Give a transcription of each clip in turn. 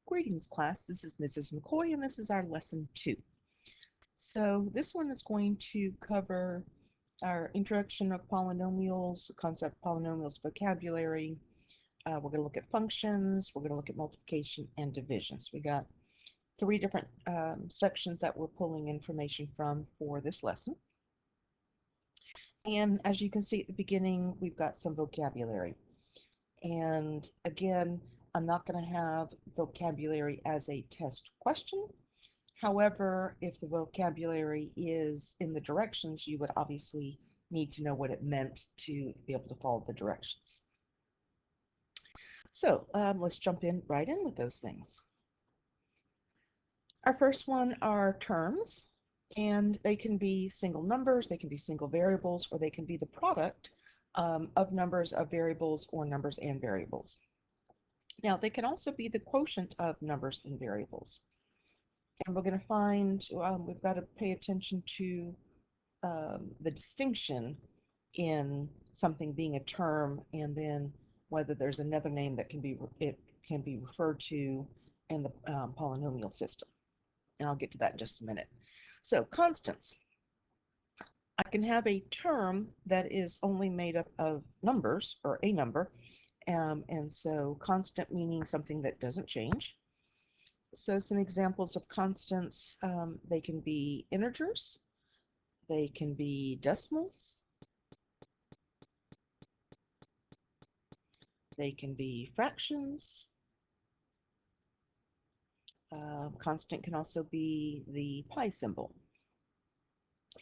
Greetings, class. This is Mrs. McCoy, and this is our lesson 2. So this one is going to cover our introduction of polynomials, the concept of polynomials vocabulary. We're going to look at functions. We're going to look at multiplication and division. So we got 3 different sections that we're pulling information from for this lesson. And as you can see at the beginning, we've got some vocabulary. And again, I'm not going to have vocabulary as a test question. However, if the vocabulary is in the directions, you would obviously need to know what it meant to be able to follow the directions. So let's jump right in with those things. Our first one are terms, and they can be single numbers, they can be single variables, or they can be the product of numbers of variables or numbers and variables. Now, they can also be the quotient of numbers and variables. And we're going to find, we've got to pay attention to the distinction in something being a term and then whether there's another name that can be referred to in the polynomial system. And I'll get to that in just a minute. So constants. I can have a term that is only made up of numbers or a number. And so constant meaning something that doesn't change. So some examples of constants, they can be integers, they can be decimals, they can be fractions. Constant can also be the pi symbol.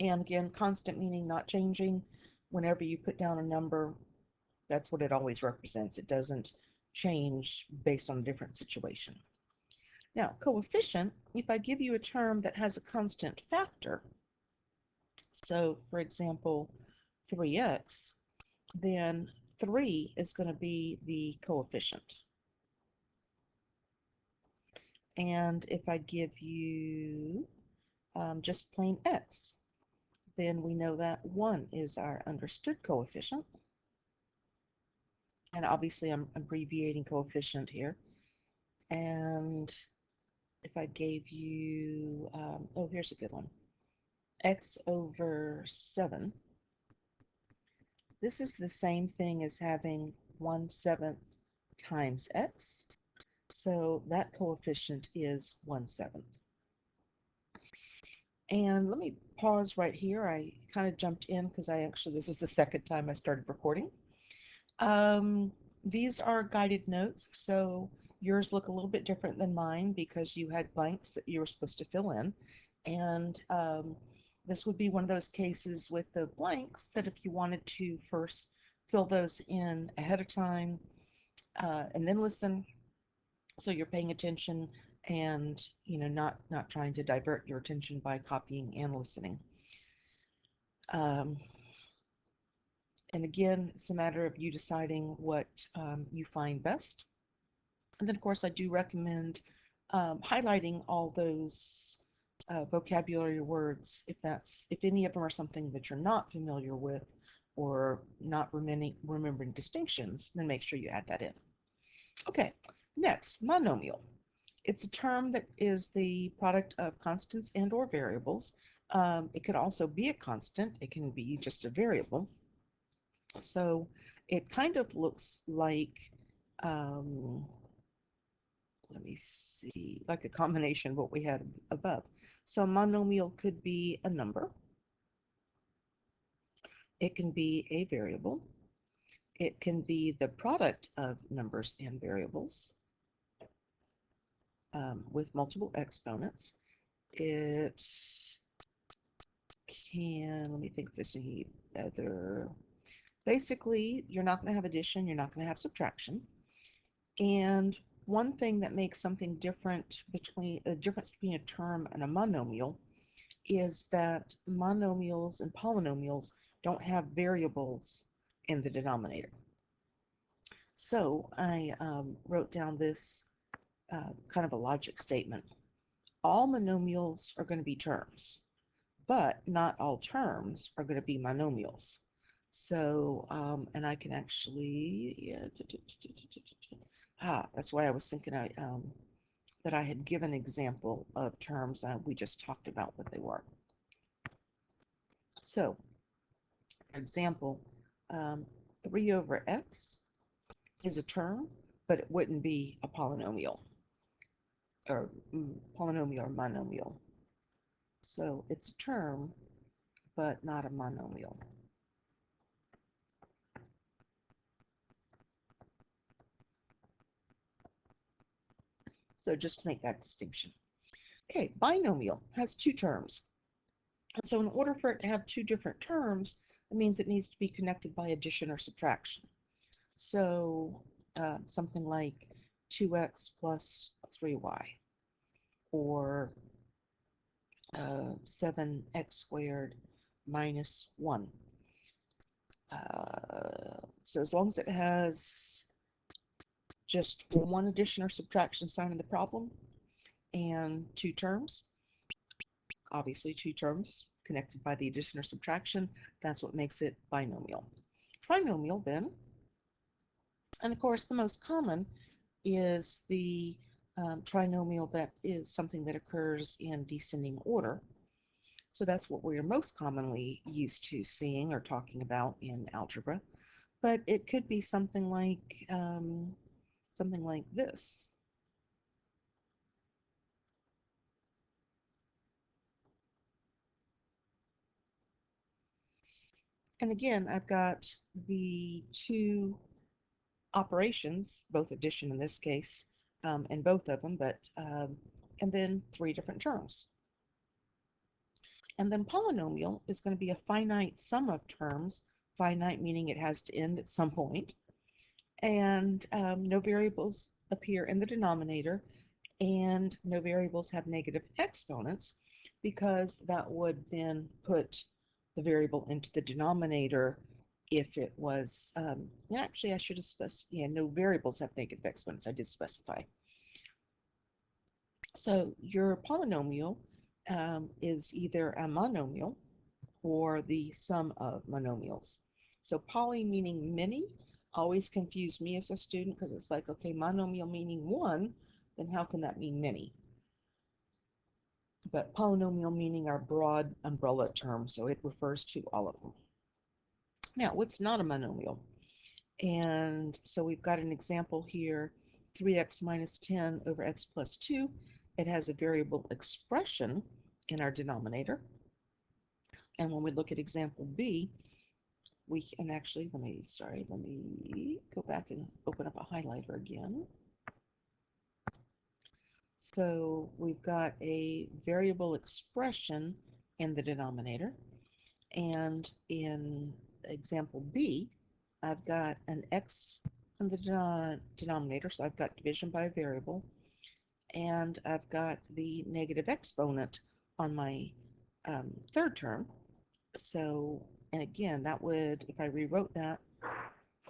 And again, constant meaning not changing. Whenever you put down a number, that's what it always represents. It doesn't change based on a different situation. Now, coefficient, if I give you a term that has a constant factor, so for example, 3x, then 3 is going to be the coefficient. And if I give you just plain x, then we know that 1 is our understood coefficient. And obviously I'm abbreviating coefficient here. And if I gave you, oh, here's a good one, x over 7, this is the same thing as having 1/7 times x. So that coefficient is 1/7. And let me pause right here. I kind of jumped in because this is the second time I started recording. These are guided notes, so yours look a little bit different than mine because you had blanks that you were supposed to fill in. And this would be one of those cases with the blanks that if you wanted to first fill those in ahead of time and then listen, so you're paying attention and not trying to divert your attention by copying and listening. And again, it's a matter of you deciding what you find best. And then of course I do recommend highlighting all those vocabulary words if any of them are something that you're not familiar with or not remembering distinctions, then make sure you add that in. Okay, next, monomial. It's a term that is the product of constants and or variables. It could also be a constant. It can be just a variable. So it kind of looks like, let me see, like a combination of what we had above. So monomial could be a number. It can be a variable. It can be the product of numbers and variables with multiple exponents. It can, let me think if there's any other, basically you're not going to have addition, you're not going to have subtraction. And one thing that makes something different between a difference between a term and a monomial is that monomials and polynomials don't have variables in the denominator. So I wrote down this kind of a logic statement. All monomials are going to be terms, but not all terms are going to be monomials. So, and I can actually, that's why I was thinking that I had given example of terms. We just talked about what they were. So, for example, um, 3 over x is a term, but it wouldn't be a polynomial or polynomial or monomial. So it's a term, but not a monomial. So just to make that distinction. Okay, binomial has 2 terms. So in order for it to have 2 different terms, it means it needs to be connected by addition or subtraction. So something like 2x plus 3y, or 7x squared minus 1. So as long as it has just one addition or subtraction sign in the problem and 2 terms, obviously 2 terms connected by the addition or subtraction, that's what makes it binomial. Trinomial then, and of course the most common is the trinomial that is something that occurs in descending order. So that's what we are most commonly used to seeing or talking about in algebra. But it could be something like this. And again, I've got the 2 operations, both addition in this case, in both of them, but and then 3 different terms. And then polynomial is going to be a finite sum of terms, finite meaning it has to end at some point, and no variables appear in the denominator, and no variables have negative exponents, because that would then put the variable into the denominator if it was, actually I should have specified, yeah, no variables have negative exponents, I did specify. So your polynomial is either a monomial or the sum of monomials. So poly meaning many always confused me as a student, because it's like, okay, monomial meaning one, then how can that mean many? But polynomial meaning our broad umbrella term, so it refers to all of them. Now, what's not a monomial? And so we've got an example here, 3x minus 10 over x plus 2. It has a variable expression in our denominator. And when we look at example B, we can actually, let me go back and open up a highlighter again. So we've got a variable expression in the denominator. And in example B, I've got an x in the denominator, so I've got division by a variable, and I've got the negative exponent on my third term. So, and again, that would, if I rewrote that,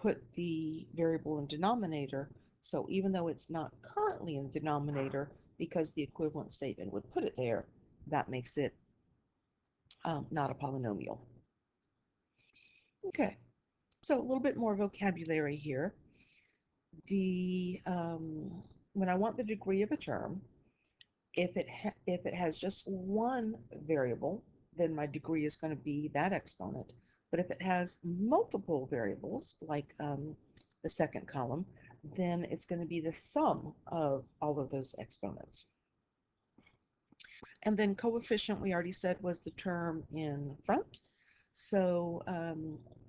put the variable in denominator. So even though it's not currently in the denominator, because the equivalent statement would put it there, that makes it not a polynomial. Okay, so a little bit more vocabulary here. The when I want the degree of a term, if it has just one variable, then my degree is going to be that exponent. But if it has multiple variables, like the second column, then it's going to be the sum of all of those exponents. And then coefficient, we already said, was the term in front. So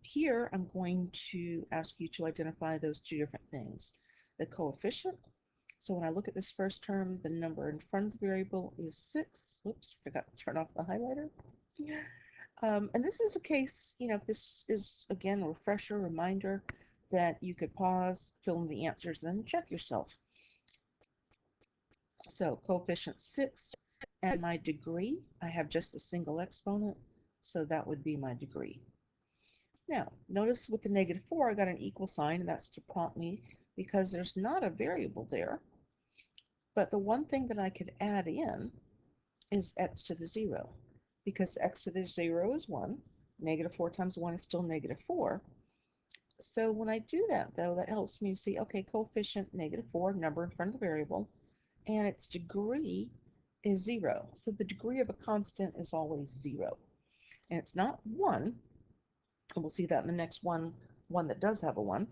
here I'm going to ask you to identify those 2 different things. The coefficient. So when I look at this first term, the number in front of the variable is 6. Whoops, forgot to turn off the highlighter. And this is a case, if this is, again, a refresher, reminder that you could pause, fill in the answers, then check yourself. So coefficient 6, and my degree, I have just a single exponent, so that would be my degree. Now, notice with the -4, I got an equal sign, and that's to prompt me, because there's not a variable there. But the one thing that I could add in is x to the 0, because x to the 0 is 1. -4 times 1 is still -4. So when I do that, though, that helps me see, okay, coefficient -4, number in front of the variable, and its degree is 0. So the degree of a constant is always 0. And it's not 1, and we'll see that in the next one that does have a 1.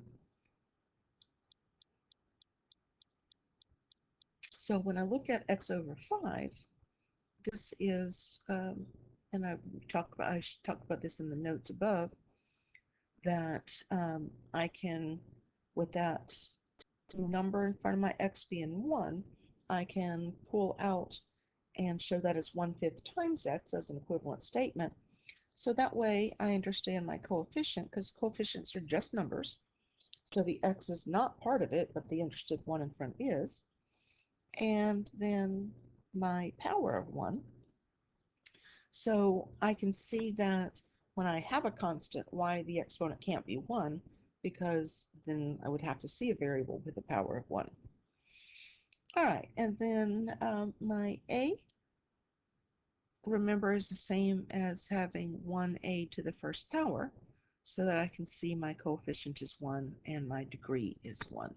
So when I look at x over 5, this is, and I talked about this in the notes above, that I can, with that number in front of my x being 1, I can pull out and show that as 1/5 times x as an equivalent statement. So that way I understand my coefficient, because coefficients are just numbers. So the x is not part of it, but the interested 1 in front is. And then my power of 1. So I can see that when I have a constant, why the exponent can't be 1, because then I would have to see a variable with the power of 1. All right, and then my a, remember, is the same as having 1a to the first power, so that I can see my coefficient is 1 and my degree is 1.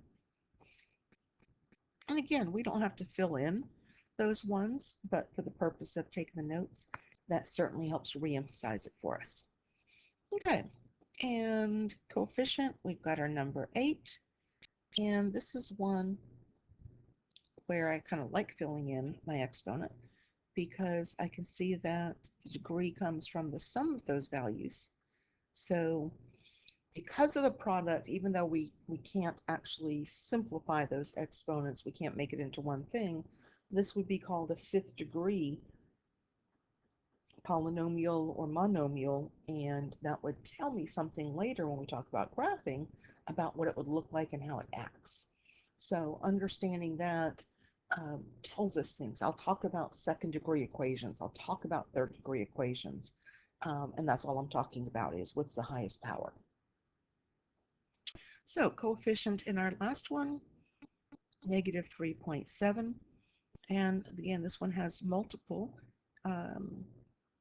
And again, we don't have to fill in those ones, but for the purpose of taking the notes, that certainly helps re-emphasize it for us. Okay, and coefficient, we've got our number 8, and this is one where I kind of like filling in my exponent, because I can see that the degree comes from the sum of those values. So because of the product, even though we can't actually simplify those exponents, we can't make it into one thing, this would be called a fifth degree polynomial or monomial, and that would tell me something later when we talk about graphing about what it would look like and how it acts. So understanding that tells us things. I'll talk about second degree equations. I'll talk about third degree equations. And that's all I'm talking about is what's the highest power. So coefficient in our last one, negative 3.7. And again, this one has multiple.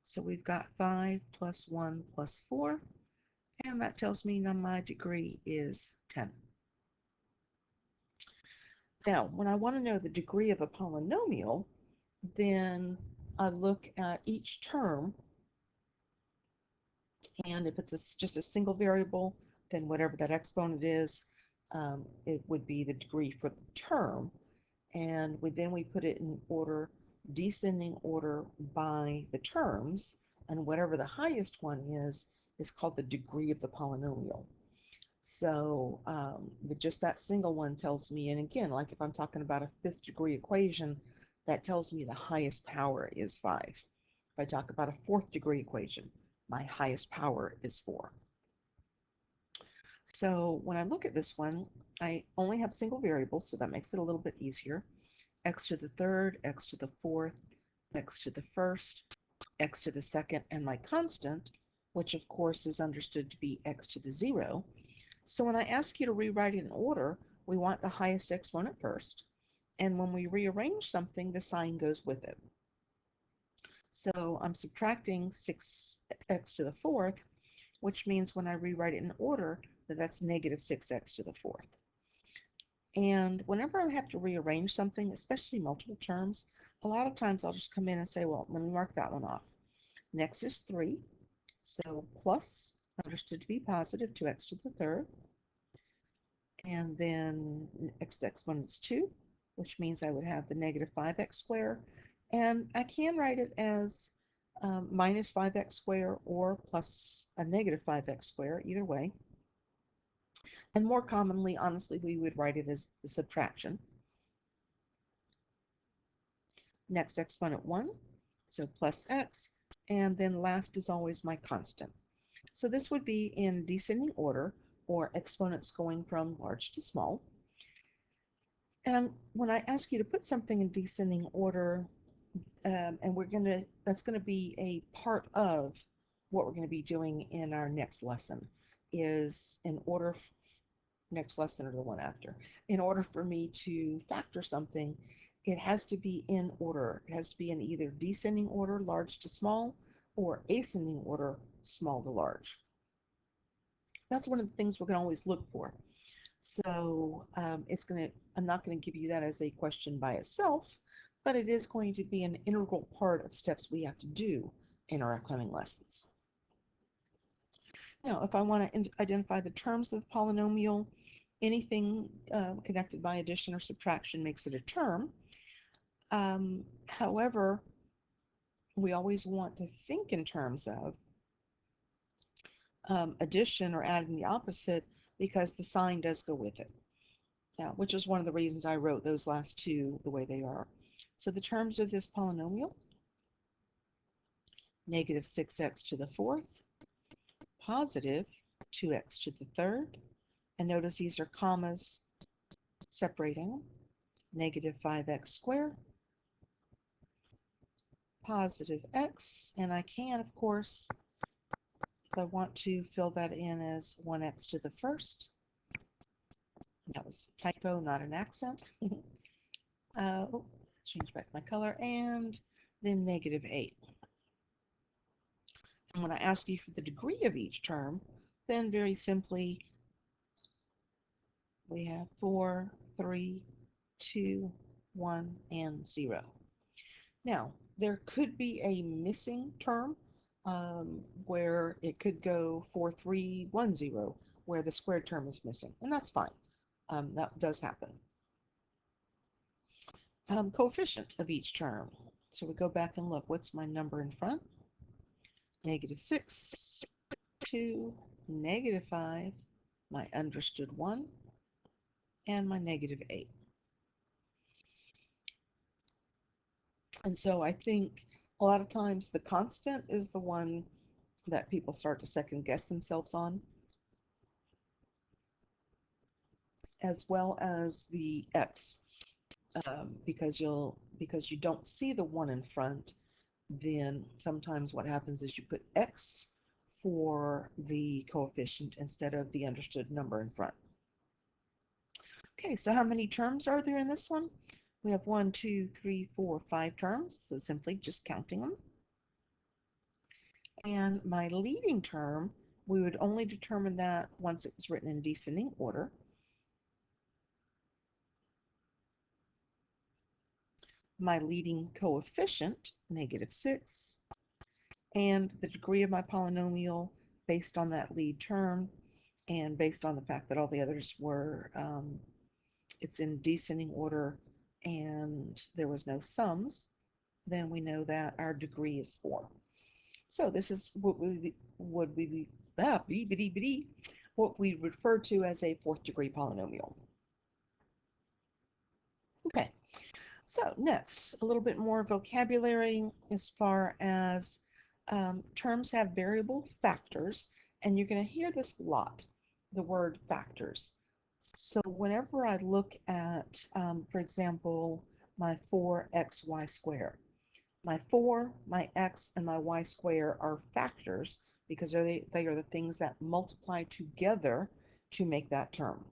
So we've got 5 plus 1 plus 4. And that tells me now my degree is 10. Now, when I want to know the degree of a polynomial, then I look at each term, and if it's just a single variable, then whatever that exponent is, it would be the degree for the term. And then we put it in order, descending order by the terms, and whatever the highest one is called the degree of the polynomial. So but just that single one tells me, and again, like if I'm talking about a fifth degree equation, that tells me the highest power is 5. If I talk about a fourth degree equation, my highest power is 4. So when I look at this one, I only have single variables, so that makes it a little bit easier. X to the third, x to the fourth, x to the first, x to the second, and my constant, which of course is understood to be x to the 0. So when I ask you to rewrite it in order, we want the highest exponent first. And when we rearrange something, the sign goes with it. So I'm subtracting 6x to the fourth, which means when I rewrite it in order, that's negative 6x to the fourth. And whenever I have to rearrange something, especially multiple terms, a lot of times I'll just come in and say, well, let me mark that one off. Next is 3. So plus, understood to be positive, 2x to the third. And then x to the exponent is 2, which means I would have the negative 5x squared. And I can write it as minus 5x squared or plus a negative 5x squared, either way. And more commonly, honestly, we would write it as the subtraction. Next exponent 1, so plus x. And then last is always my constant. So this would be in descending order, or exponents going from large to small. And when I ask you to put something in descending order, and that's gonna be a part of what we're gonna be doing in our next lesson, is in order, next lesson or the one after, in order for me to factor something, it has to be in order. It has to be in either descending order, large to small, or ascending order, small to large. That's one of the things we're gonna always look for. So it's going to I'm not going to give you that as a question by itself, but it is going to be an integral part of steps we have to do in our upcoming lessons. Now, if I want to identify the terms of the polynomial, anything connected by addition or subtraction makes it a term. However, we always want to think in terms of addition or adding the opposite because the sign does go with it. Now, which is one of the reasons I wrote those last two the way they are. So the terms of this polynomial, negative 6x to the fourth, positive 2x to the third, and notice these are commas separating them, negative 5x squared, positive x, and I can, of course, if I want to, fill that in as 1x to the first. That was a typo, not an accent. Change back my color, and then negative 8. And when I ask you for the degree of each term, then very simply, we have 4, 3, 2, 1, and 0. Now, there could be a missing term where it could go 4, 3, 1, 0, where the squared term is missing, and that's fine. That does happen. Coefficient of each term. So we go back and look, what's my number in front? Negative 6, 2, negative 5, my understood 1, and my negative 8. And so I think a lot of times the constant is the one that people start to second guess themselves on, as well as the x, because you don't see the 1 in front. Then sometimes what happens is you put x for the coefficient instead of the understood number in front. Okay, so how many terms are there in this one? We have 1, 2, 3, 4, 5 terms, so simply just counting them. And my leading term, we would only determine that once it's written in descending order. My leading coefficient, negative 6, and the degree of my polynomial based on that lead term, and based on the fact that all the others were, it's in descending order and there was no sums, then we know that our degree is 4. So this is what we refer to as a fourth degree polynomial. Okay, so next, a little bit more vocabulary as far as terms have variable factors, and you're going to hear this a lot, the word factors. So whenever I look at, for example, my 4xy squared, my 4, my x, and my y square are factors because they are the things that multiply together to make that term.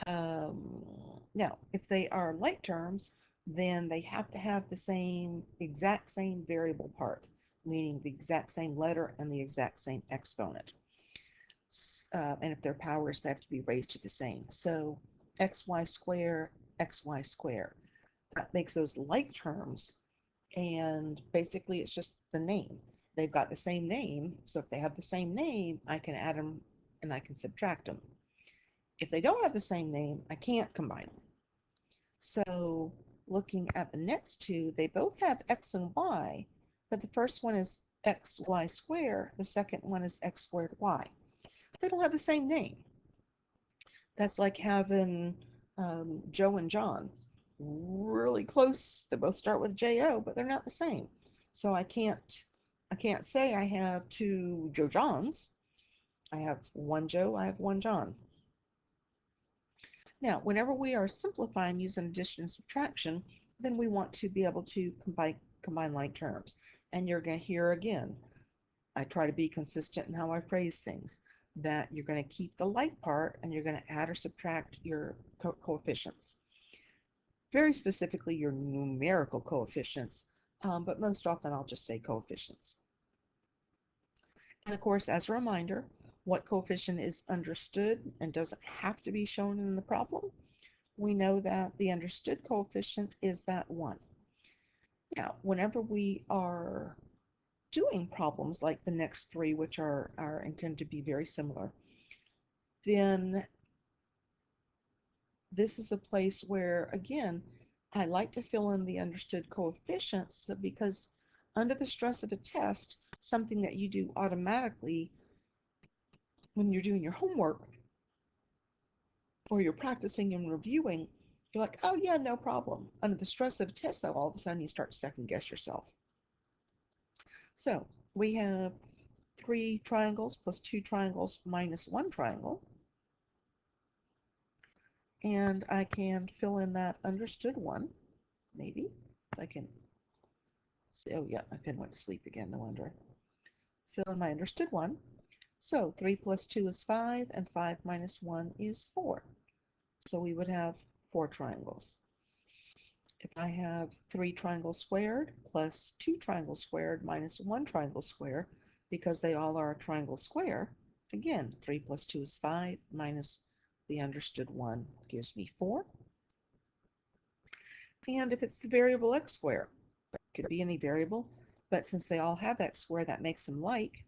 Now, if they are like terms, then they have to have the exact same variable part, meaning the exact same letter and the exact same exponent. And if they're powers, they have to be raised to the same. So xy squared, xy squared. That makes those like terms, and basically it's just the name. They've got the same name, so if they have the same name, I can add them and I can subtract them. If they don't have the same name, I can't combine them. So looking at the next two, they both have x and y, but the first one is xy squared, the second one is x squared y. They don't have the same name. That's like having Joe and John. Really close. They both start with J-O, but they're not the same. So I can't say I have two Joe Johns. I have one Joe, I have one John. Now, whenever we are simplifying using addition and subtraction, then we want to be able to combine like terms. And you're going to hear again, I try to be consistent in how I phrase things, that you're going to keep the like part and you're going to add or subtract your coefficients. Very specifically your numerical coefficients, but most often I'll just say coefficients. And of course, as a reminder, what coefficient is understood and doesn't have to be shown in the problem, we know that the understood coefficient is that 1. Now, whenever we are doing problems like the next three, which are intended to be very similar, then this is a place where, again, I like to fill in the understood coefficients because under the stress of a test, something that you do automatically when you're doing your homework or you're practicing and reviewing, you're like, oh yeah, no problem. Under the stress of a test, though, all of a sudden you start to second guess yourself. So we have 3 triangles plus 2 triangles minus 1 triangle. And I can fill in that understood 1, maybe. I can see, oh yeah, my pen went to sleep again, no wonder. Fill in my understood 1. So 3 plus 2 is 5, and 5 minus 1 is 4. So we would have 4 triangles. If I have 3 triangles squared plus 2 triangles squared minus 1 triangle square, because they all are a triangle square, again, 3 plus 2 is 5 minus the understood 1 gives me 4. And if it's the variable x squared, it could be any variable, but since they all have x squared, that makes them like.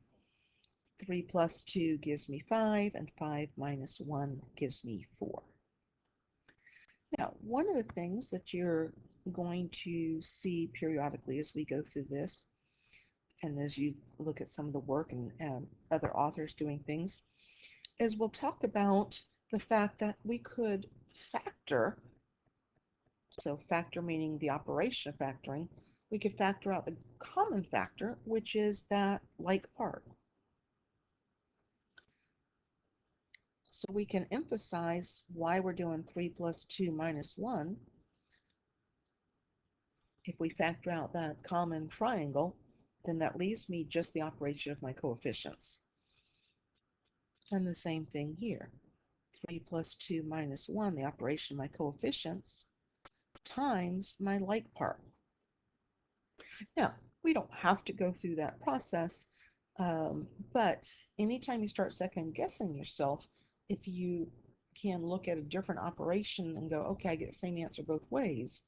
3 plus 2 gives me 5, and 5 minus 1 gives me 4. Now, one of the things that you're going to see periodically as we go through this, and as you look at some of the work and other authors doing things, is we'll talk about the fact that we could factor, so factor meaning the operation of factoring, we could factor out the common factor, which is that like part. So we can emphasize why we're doing 3 plus 2 minus 1. If we factor out that common triangle, then that leaves me just the operation of my coefficients. And the same thing here. 3 plus 2 minus 1, the operation of my coefficients, times my like part. Now, we don't have to go through that process, but anytime you start second guessing yourself, if you can look at a different operation and go, okay, I get the same answer both ways,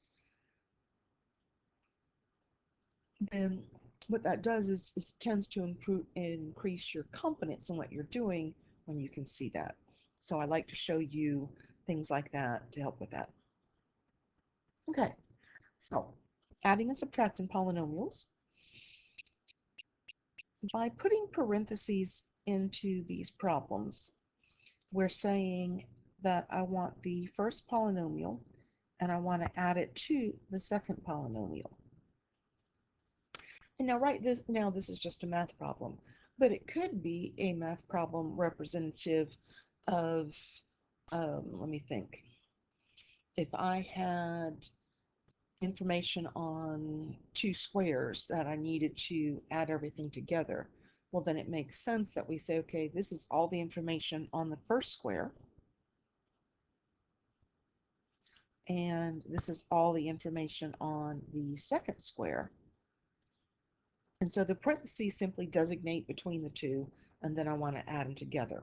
then what that does is it tends to increase your confidence in what you're doing when you can see that. So I like to show you things like that to help with that. Okay, so adding and subtracting polynomials. By putting parentheses into these problems, we're saying that I want the first polynomial and I want to add it to the second polynomial. And now this is just a math problem, but it could be a math problem representative of, let me think. If I had information on 2 squares that I needed to add everything together, well, then it makes sense that we say, okay, this is all the information on the first square, and this is all the information on the second square. And so the parentheses simply designate between the two, and then I want to add them together.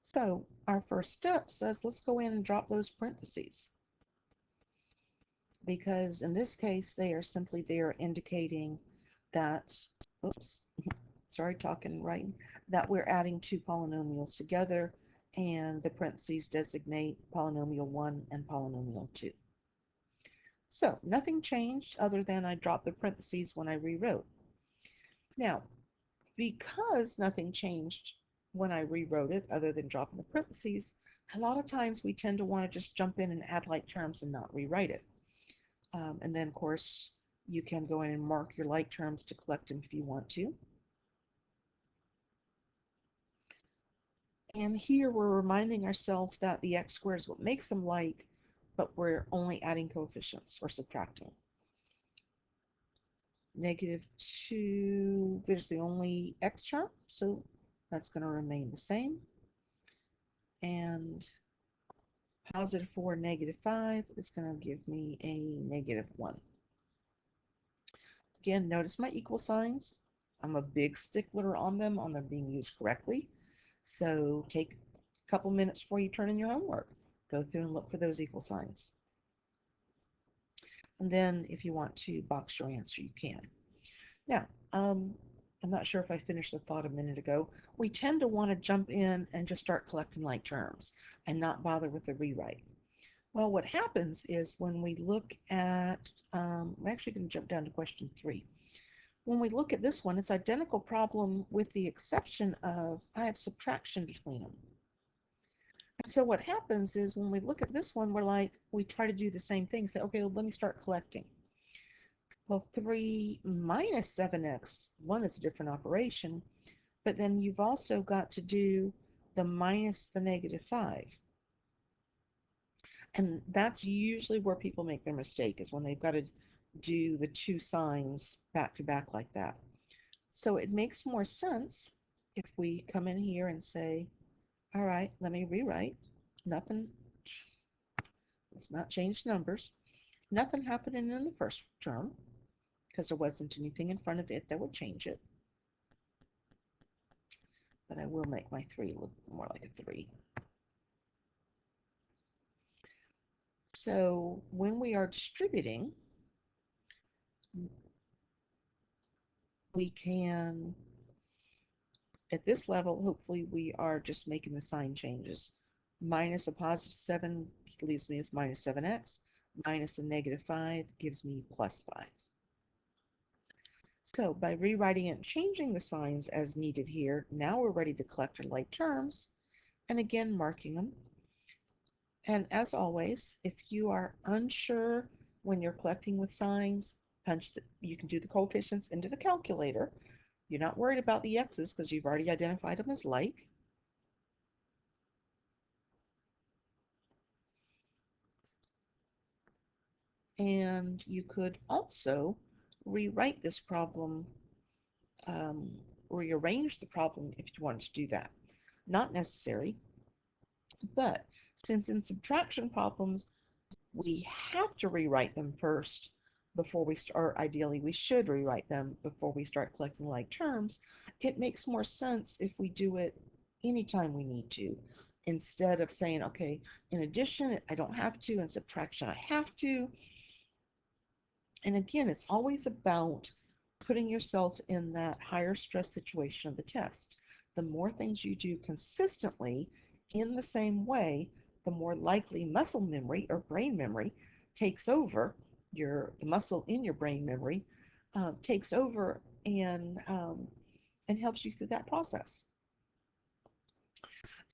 So our first step says, let's go in and drop those parentheses. Because in this case, they are simply there indicating that, oops, sorry, talking right, that we're adding 2 polynomials together, and the parentheses designate polynomial 1 and polynomial 2. So nothing changed other than I dropped the parentheses when I rewrote. Now, because nothing changed when I rewrote it other than dropping the parentheses, a lot of times we tend to want to just jump in and add like terms and not rewrite it. And then, of course, you can go in and mark your like terms to collect them if you want to. And here we're reminding ourselves that the x squared is what makes them like, but we're only adding coefficients or subtracting. -2, there's the only x term, so that's going to remain the same. And +4, -5 is going to give me a -1. Again, notice my equal signs. I'm a big stickler on them being used correctly. So take a couple minutes before you turn in your homework. Go through and look for those equal signs. And then if you want to box your answer, you can. Now, I'm not sure if I finished the thought a minute ago. We tend to want to jump in and just start collecting like terms and not bother with the rewrite. Well, what happens is when we look at, I'm actually going to jump down to question 3. When we look at this one, it's identical problem with the exception of I have subtraction between them. And so what happens is when we look at this one, we try to do the same thing. Say, okay, well, let me start collecting. Well, 3 minus 7x, 1 is a different operation, but then you've also got to do the minus the negative 5. And that's usually where people make their mistake, is when they've got to do the two signs back to back like that. So it makes more sense if we come in here and say, all right, let me rewrite. Nothing, let's not change numbers. Nothing happening in the first term because there wasn't anything in front of it that would change it. But I will make my 3 look more like a 3. So when we are distributing, we can, at this level, hopefully we are just making the sign changes. Minus a positive 7 leaves me with minus 7x. Minus a negative 5 gives me plus 5. So by rewriting and changing the signs as needed here, now we're ready to collect our like terms, and again marking them. And as always, if you are unsure when you're collecting with signs, you can do the coefficients into the calculator. You're not worried about the x's because you've already identified them as like. And you could also rewrite this problem, rearrange the problem if you wanted to do that. Not necessary, but since in subtraction problems we have to rewrite them first before we start, ideally we should rewrite them before we start collecting like terms, it makes more sense if we do it anytime we need to, instead of saying, okay, in addition I don't have to, in subtraction I have to. And again, it's always about putting yourself in that higher stress situation of the test. The more things you do consistently in the same way, the more likely muscle memory or brain memory takes over. The muscle in your brain memory takes over and helps you through that process.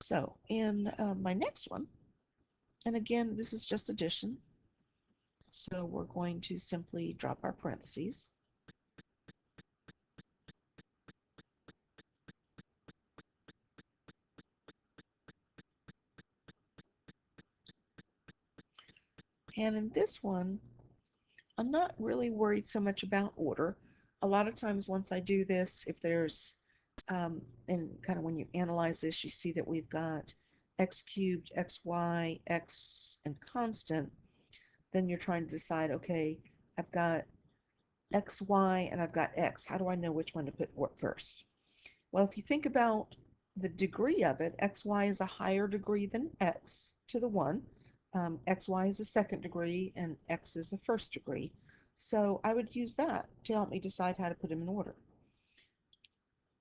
So in my next one, and again, this is just addition. So we're going to simply drop our parentheses. And in this one, I'm not really worried so much about order. A lot of times once I do this, if there's, and kind of when you analyze this, you see that we've got x cubed, xy, x, and constant, then you're trying to decide, okay, I've got xy and I've got x. How do I know which one to put what first? Well, if you think about the degree of it, xy is a higher degree than x to the 1. Xy is a second degree and x is a first degree. So I would use that to help me decide how to put them in order.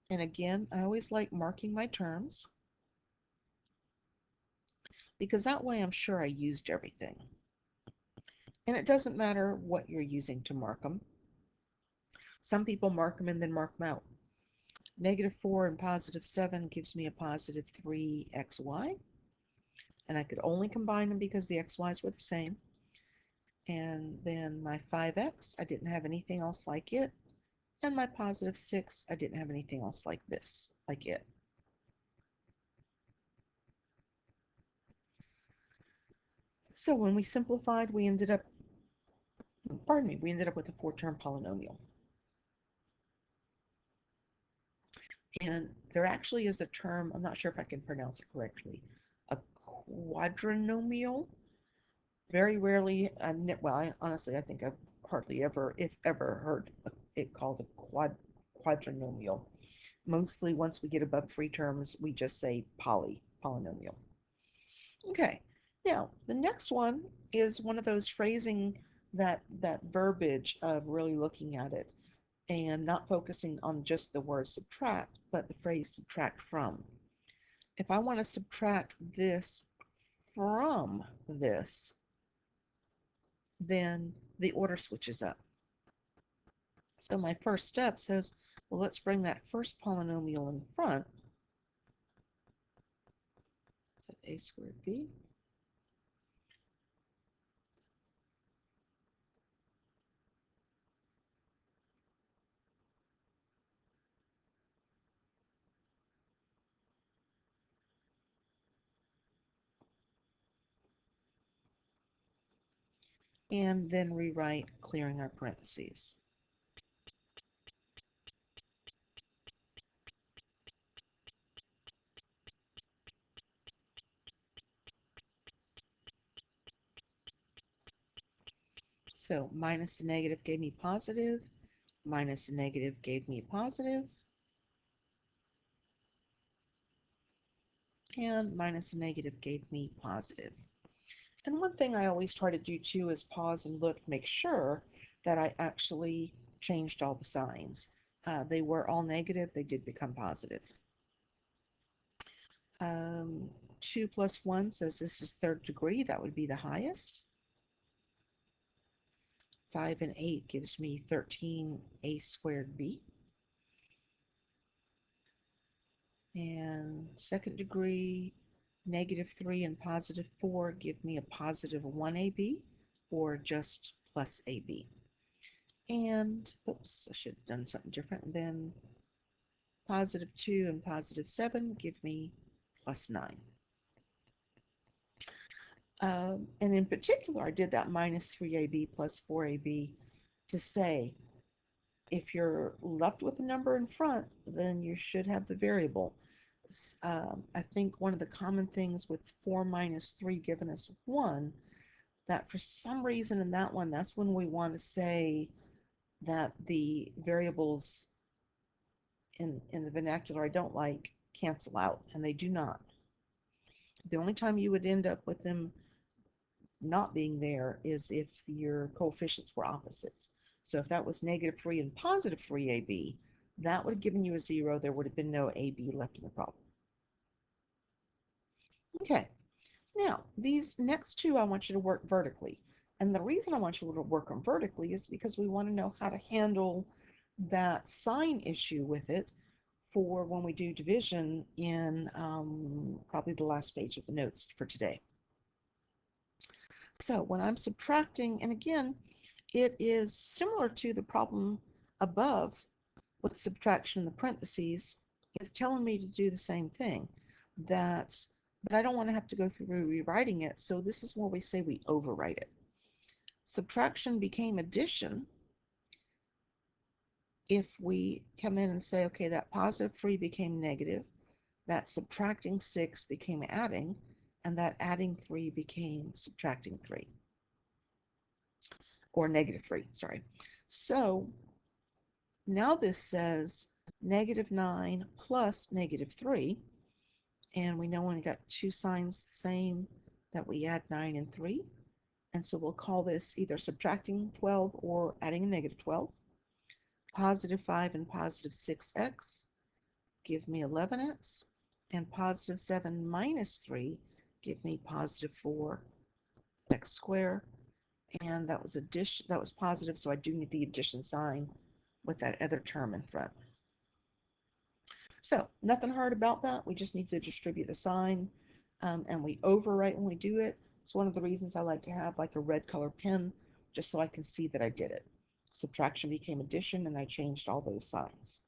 And again, I always like marking my terms because that way I'm sure I used everything. And it doesn't matter what you're using to mark them. Some people mark them and then mark them out. -4 and +7 gives me a +3xy. And I could only combine them because the xy's were the same. And then my 5x, I didn't have anything else like it. And my +6, I didn't have anything else like this, like it. So when we simplified, we ended up with a 4-term polynomial. And there actually is a term, I'm not sure if I can pronounce it correctly, a quadrinomial. Very rarely, honestly, I think I've hardly ever, if ever, heard it called a quadrinomial. Mostly once we get above 3 terms, we just say polynomial. Okay, now the next one is one of those phrasing that verbiage of really looking at it and not focusing on just the word subtract, but the phrase subtract from. If I want to subtract this from this, then the order switches up. So my first step says, well, let's bring that first polynomial in front. So a squared b. And then rewrite clearing our parentheses. So minus the negative gave me positive, minus the negative gave me positive, and minus the negative gave me positive. And one thing I always try to do too is pause and look, make sure that I actually changed all the signs. They were all negative, they did become positive. 2 plus 1 says this is third degree, that would be the highest. 5 and 8 gives me 13a squared b. And second degree, negative 3 and positive 4 give me a positive 1ab, or just plus ab. And, oops, I should have done something different. Then positive 2 and positive 7 give me plus 9. And in particular, I did that minus 3ab plus 4ab to say, if you're left with a number in front, then you should have the variable. I think one of the common things with 4 minus 3 giving us 1, that for some reason in that one, that's when we want to say that the variables in the vernacular I don't like cancel out, and they do not. The only time you would end up with them not being there is if your coefficients were opposites. So if that was negative 3 and positive 3ab, that would have given you a 0. There would have been no ab left in the problem. Okay, now these next two I want you to work vertically. And the reason I want you to work them vertically is because we want to know how to handle that sign issue with it for when we do division in probably the last page of the notes for today. So when I'm subtracting, and again, it is similar to the problem above with subtraction in the parentheses. It's telling me to do the same thing, but I don't want to have to go through rewriting it, so this is where we say we overwrite it. Subtraction became addition if we come in and say, okay, that positive 3 became negative, that subtracting 6 became adding, and that adding 3 became subtracting 3. Or negative 3, sorry. So now this says negative 9 plus negative 3, and we know when we got two signs the same that we add 9 and 3, and so we'll call this either subtracting 12 or adding a negative 12. Positive 5 and positive 6x give me 11x, and positive 7 minus 3 give me positive 4x squared. And that was addition, that was positive, so I do need the addition sign with that other term in front. So nothing hard about that. We just need to distribute the sign, and we overwrite when we do it. It's one of the reasons I like to have like a red color pen, just so I can see that I did it. Subtraction became addition, and I changed all those signs.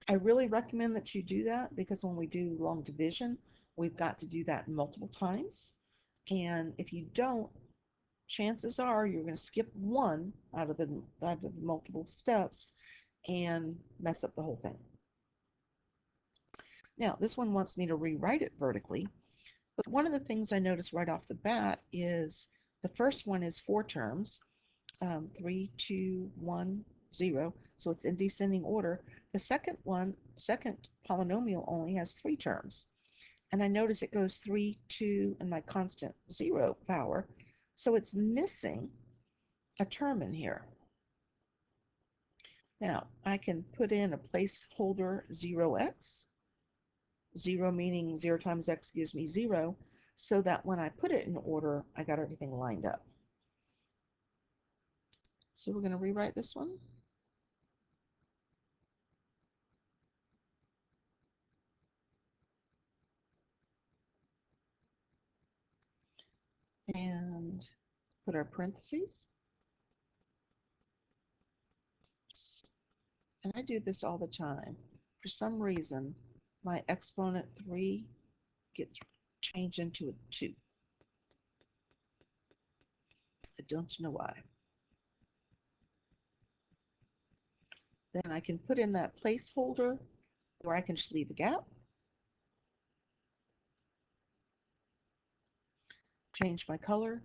I really recommend that you do that, because when we do long division, we've got to do that multiple times. And if you don't, chances are you're going to skip one out of the multiple steps and mess up the whole thing. Now, this one wants me to rewrite it vertically, but one of the things I noticed right off the bat is the first one is 4 terms, 3, 2, 1, 0, so it's in descending order. The second polynomial only has 3 terms. And I notice it goes 3, 2, and my constant 0 power. So it's missing a term in here. Now, I can put in a placeholder 0x, 0 meaning 0 times x gives me 0, so that when I put it in order, I got everything lined up. So we're going to rewrite this one. And put our parentheses. And I do this all the time. For some reason, my exponent 3 gets changed into a 2. I don't know why. Then I can put in that placeholder, or I can just leave a gap. Change my color.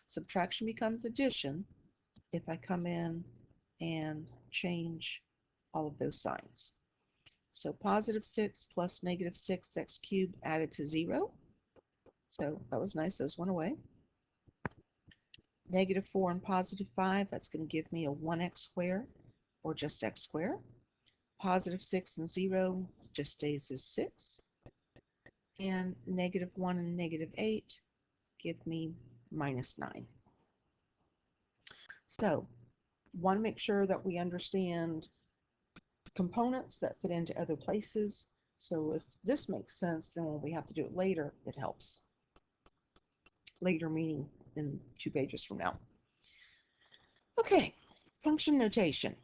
Subtraction becomes addition if I come in and change all of those signs. So positive 6 plus negative 6x cubed added to 0. So that was nice, those went away. Negative 4 and positive 5, that's going to give me a 1x squared, or just x squared. Positive 6 and 0 just stays as 6. And negative 1 and negative 8 give me minus 9. So, want to make sure that we understand components that fit into other places. So if this makes sense, then when we have to do it later, it helps. Later meaning in 2 pages from now. Okay, function notation.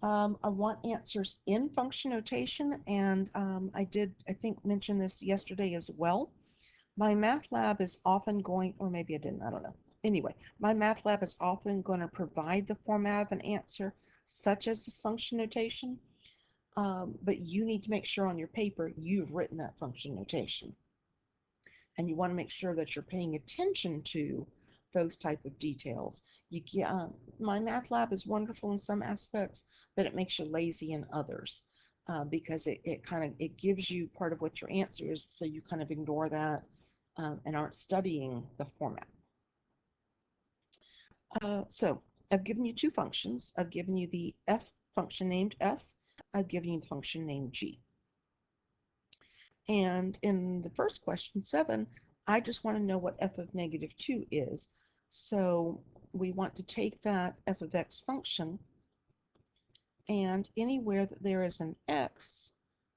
I want answers in function notation, and I think, mention this yesterday as well. My math lab is often going, or maybe I didn't, I don't know. Anyway, my math lab is often going to provide the format of an answer, such as this function notation, but you need to make sure on your paper you've written that function notation. And you want to make sure that you're paying attention to those type of details. My math lab is wonderful in some aspects, but it makes you lazy in others, because it gives you part of what your answer is, so you kind of ignore that and aren't studying the format. So I've given you 2 functions. I've given you the f function named f. I've given you the function named g. And in the first question, 7, I just want to know what f of negative 2 is. So we want to take that f of x function, and anywhere that there is an x,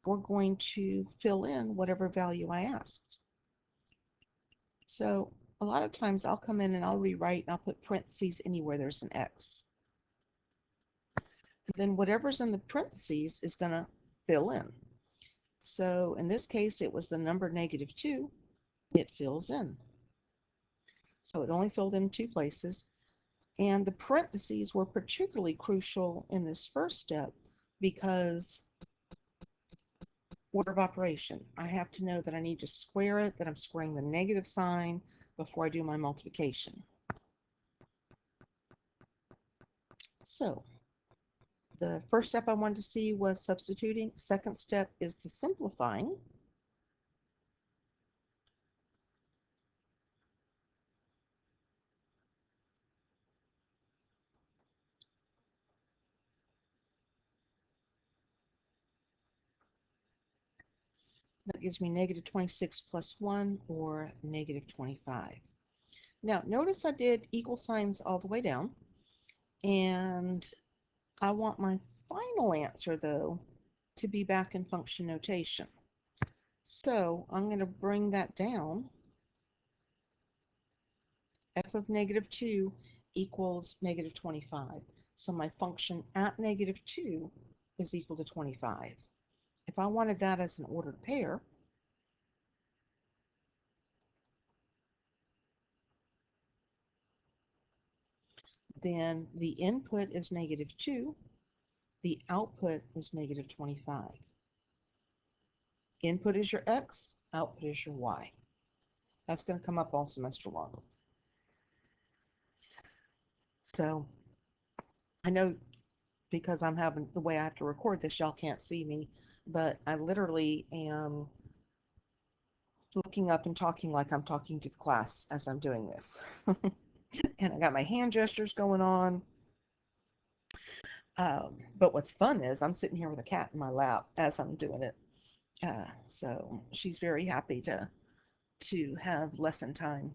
we're going to fill in whatever value I asked. So a lot of times I'll come in and I'll rewrite and I'll put parentheses anywhere there's an x. And then whatever's in the parentheses is going to fill in. So in this case, it was the number negative 2. It fills in. So it only filled in 2 places. And the parentheses were particularly crucial in this first step because order of operation. I have to know that I need to square it, that I'm squaring the negative sign before I do my multiplication. So the first step I wanted to see was substituting. Second step is the simplifying. That gives me negative 26 plus 1, or negative 25. Now, notice I did equal signs all the way down, and I want my final answer, though, to be back in function notation. So I'm going to bring that down. F of negative 2 equals negative 25. So my function at negative 2 is equal to 25. If I wanted that as an ordered pair, then the input is negative 2, the output is negative 25. Input is your x, output is your y. That's going to come up all semester long. So I know because I'm having the way I have to record this, y'all can't see me, but I literally am looking up and talking like I'm talking to the class as I'm doing this. And I got my hand gestures going on. But what's fun is I'm sitting here with a cat in my lap as I'm doing it. So she's very happy to have lesson time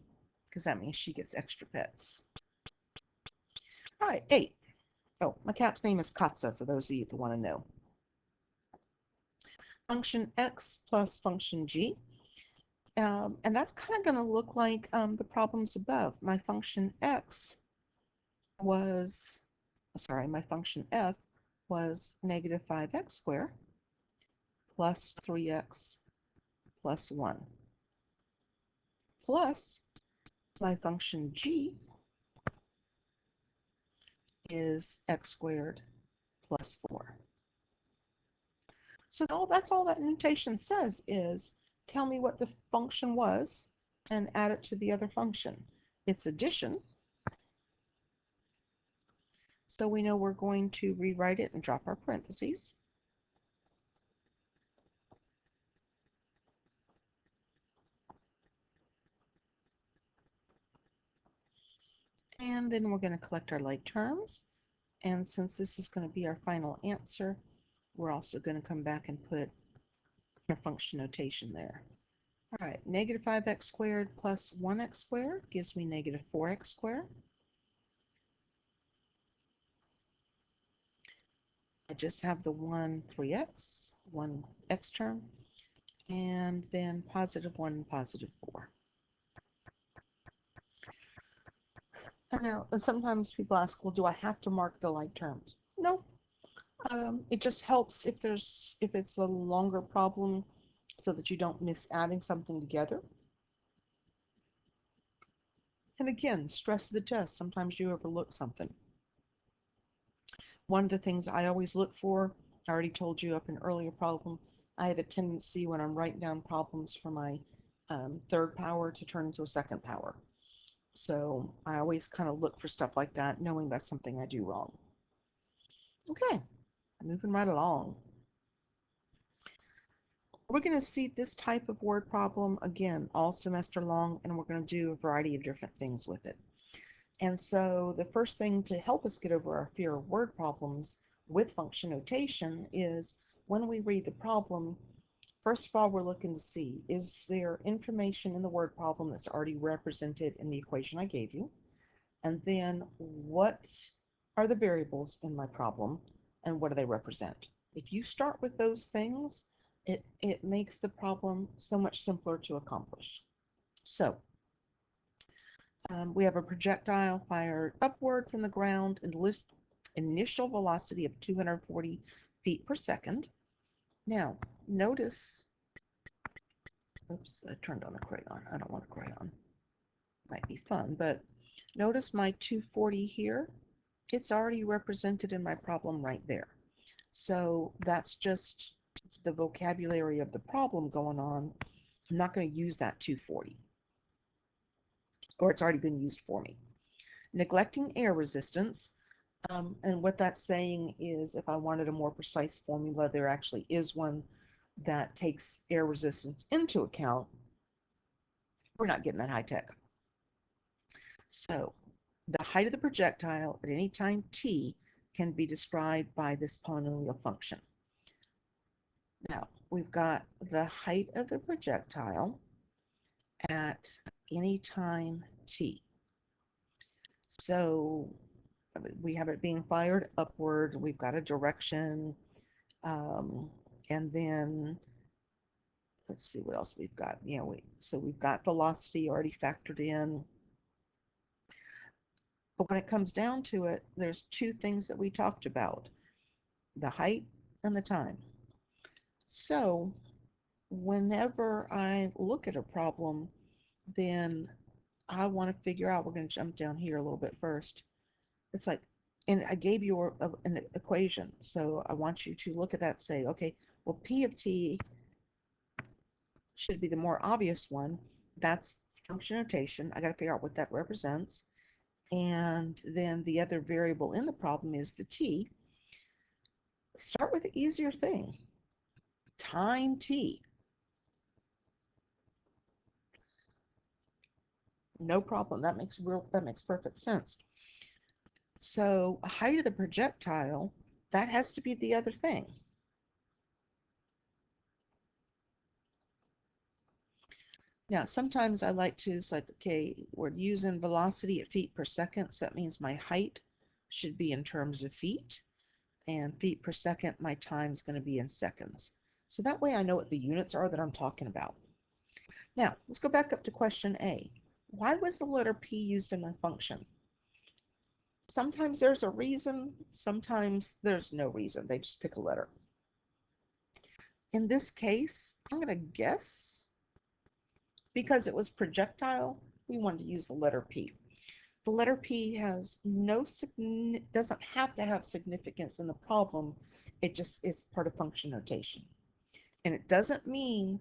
because that means she gets extra pets. All right, 8. Oh, my cat's name is Katza for those of you that want to know. Function x plus function g. And that's kind of going to look like the problems above. My function x was, sorry, my function f was negative 5x squared plus 3x plus 1 plus my function g is x squared plus 4. So that's all that notation says is tell me what the function was and add it to the other function. It's addition. So we know we're going to rewrite it and drop our parentheses. And then we're going to collect our like terms. And since this is going to be our final answer, we're also going to come back and put our function notation there. All right, negative 5x squared plus 1x squared gives me negative 4x squared. I just have the 1, 3x, 1x term, and then positive 1, positive 4. And sometimes people ask, well, do I have to mark the like terms? No. It just helps if it's a longer problem so that you don't miss adding something together. And again, stress of the test. Sometimes you overlook something. One of the things I always look for, I already told you up an earlier problem, I have a tendency when I'm writing down problems for my third power to turn into a second power. So I always kind of look for stuff like that, knowing that's something I do wrong. Okay, moving right along. We're going to see this type of word problem again all semester long, and we're going to do a variety of different things with it. And so the first thing to help us get over our fear of word problems with function notation is when we read the problem, first of all, we're looking to see, is there information in the word problem that's already represented in the equation I gave you? And then what are the variables in my problem and what do they represent? If you start with those things, it makes the problem so much simpler to accomplish. So we have a projectile fired upward from the ground and initial velocity of 240 feet per second. Now, notice, oops, I turned on a crayon. I don't want a crayon. Might be fun, but notice my 240 here. It's already represented in my problem right there. So that's just the vocabulary of the problem going on. I'm not going to use that 240, or it's already been used for me. Neglecting air resistance, and what that's saying is if I wanted a more precise formula, there actually is one that takes air resistance into account. We're not getting that high tech. So the height of the projectile at any time t can be described by this polynomial function. Now, we've got the height of the projectile at any time t. So we have it being fired upward. We've got a direction. And then let's see what else we've got. So we've got velocity already factored in. But when it comes down to it, there's two things that we talked about, the height and the time. So whenever I look at a problem, then I want to figure out, we're going to jump down here a little bit first. It's like, and I gave you an equation. So I want you to look at that and say, okay, well, P of t should be the more obvious one. That's function notation. I got to figure out what that represents. And then the other variable in the problem is the t. start with the easier thing. Time t. No problem. That makes perfect sense. So height of the projectile, that has to be the other thing. Now, sometimes I like to, it's like, okay, we're using velocity at feet per second, so that means my height should be in terms of feet, and feet per second, my time is going to be in seconds. So that way I know what the units are that I'm talking about. Now, let's go back up to question A. Why was the letter P used in my function? Sometimes there's a reason, sometimes there's no reason. They just pick a letter. In this case, I'm going to guess because it was projectile, we wanted to use the letter P. The letter P has doesn't have to have significance in the problem. It just is part of function notation. And it doesn't mean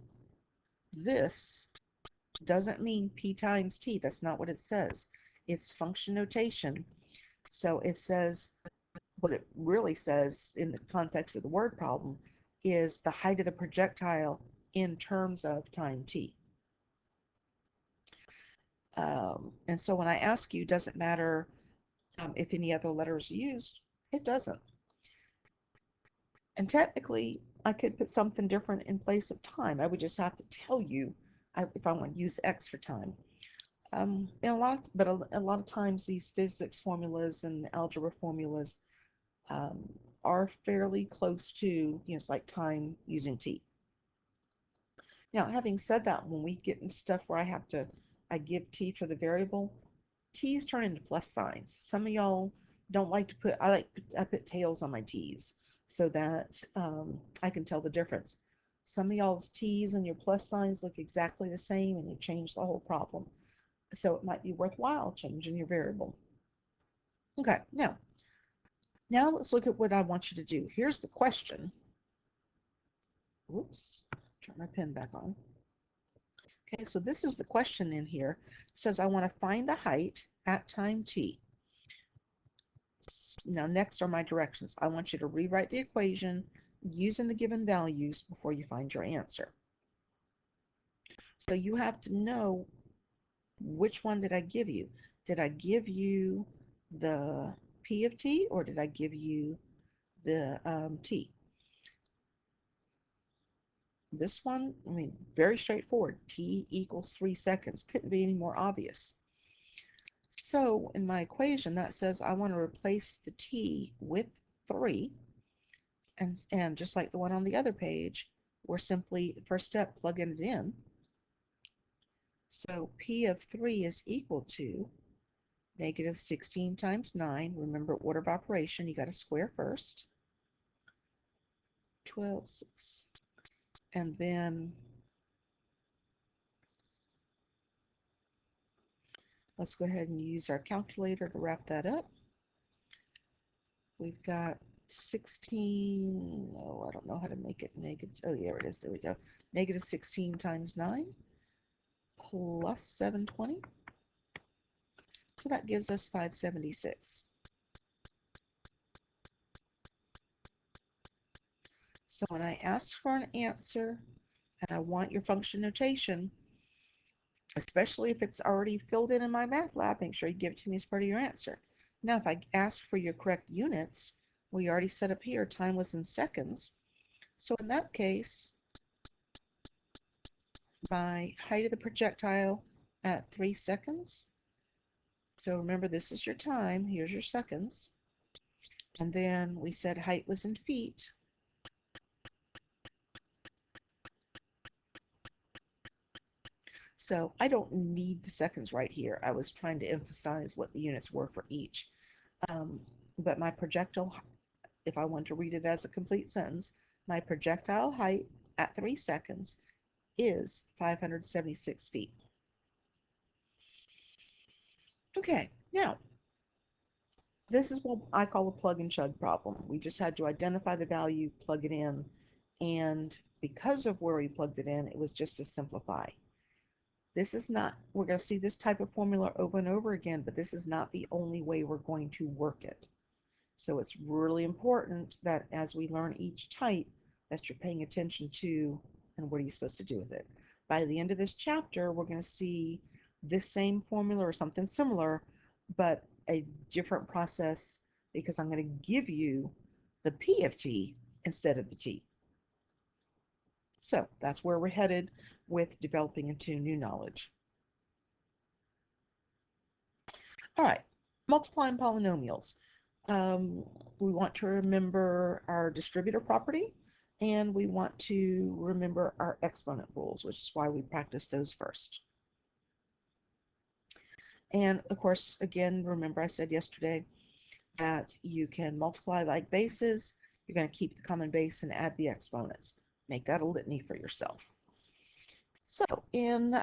this, doesn't mean P times T. That's not what it says. It's function notation. So it says, what it really says in the context of the word problem is the height of the projectile in terms of time T. And so when I ask you, does it matter if any other letter is used? It doesn't. And technically, I could put something different in place of time. I would just have to tell you if I want to use X for time. A lot of times these physics formulas and algebra formulas are fairly close to, it's like time using T. Now, having said that, when we get in stuff where I give T for the variable, T's turn into plus signs. Some of y'all don't like to put, I put tails on my T's so that I can tell the difference. Some of y'all's T's and your plus signs look exactly the same and you change the whole problem. So it might be worthwhile changing your variable. Okay, now let's look at what I want you to do. Here's the question. Whoops, turn my pen back on. Okay, so this is the question in here. It says I want to find the height at time t. Now next are my directions. I want you to rewrite the equation using the given values before you find your answer. So you have to know which one did I give you. Did I give you the P of t or did I give you the t? This one, I mean, very straightforward. T equals 3 seconds. Couldn't be any more obvious. So in my equation, that says I want to replace the t with 3. And just like the one on the other page, we're simply, first step, plugging it in. So P of 3 is equal to negative 16 times 9. Remember, order of operation, you got to square first. 12, 6. And then let's go ahead and use our calculator to wrap that up. We've got 16, oh, I don't know how to make it negative. Oh, yeah, it is. There we go. Negative 16 times 9 plus 720. So that gives us 576. So when I ask for an answer and I want your function notation, especially if it's already filled in my math lab, make sure you give it to me as part of your answer. Now, if I ask for your correct units, we already set up here, time was in seconds. So in that case, my height of the projectile at 3 seconds. So remember, this is your time. Here's your seconds. And then we said height was in feet. So I don't need the seconds right here. I was trying to emphasize what the units were for each. But my projectile, if I want to read it as a complete sentence, my projectile height at 3 seconds is 576 feet. Okay, now, this is what I call a plug and chug problem. We just had to identify the value, plug it in, and because of where we plugged it in, it was just to simplify. This is not, we're going to see this type of formula over and over again, but this is not the only way we're going to work it. So it's really important that as we learn each type, that you're paying attention to and what are you supposed to do with it. By the end of this chapter, we're going to see this same formula or something similar, but a different process because I'm going to give you the P of T instead of the T. So that's where we're headed with developing into new knowledge. All right, multiplying polynomials. We want to remember our distributive property, and we want to remember our exponent rules, which is why we practice those first. And of course, again, remember I said yesterday that you can multiply like bases. You're going to keep the common base and add the exponents. Make that a litany for yourself. So in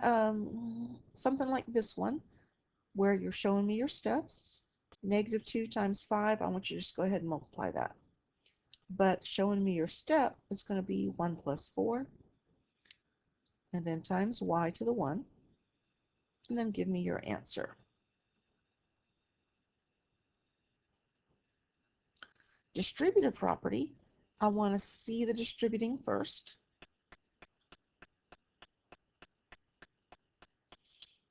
something like this one, where you're showing me your steps, -2 times 5, I want you to just go ahead and multiply that. But showing me your step is going to be 1 plus 4, and then times y to the 1, and then give me your answer. Distributive property, I want to see the distributing first.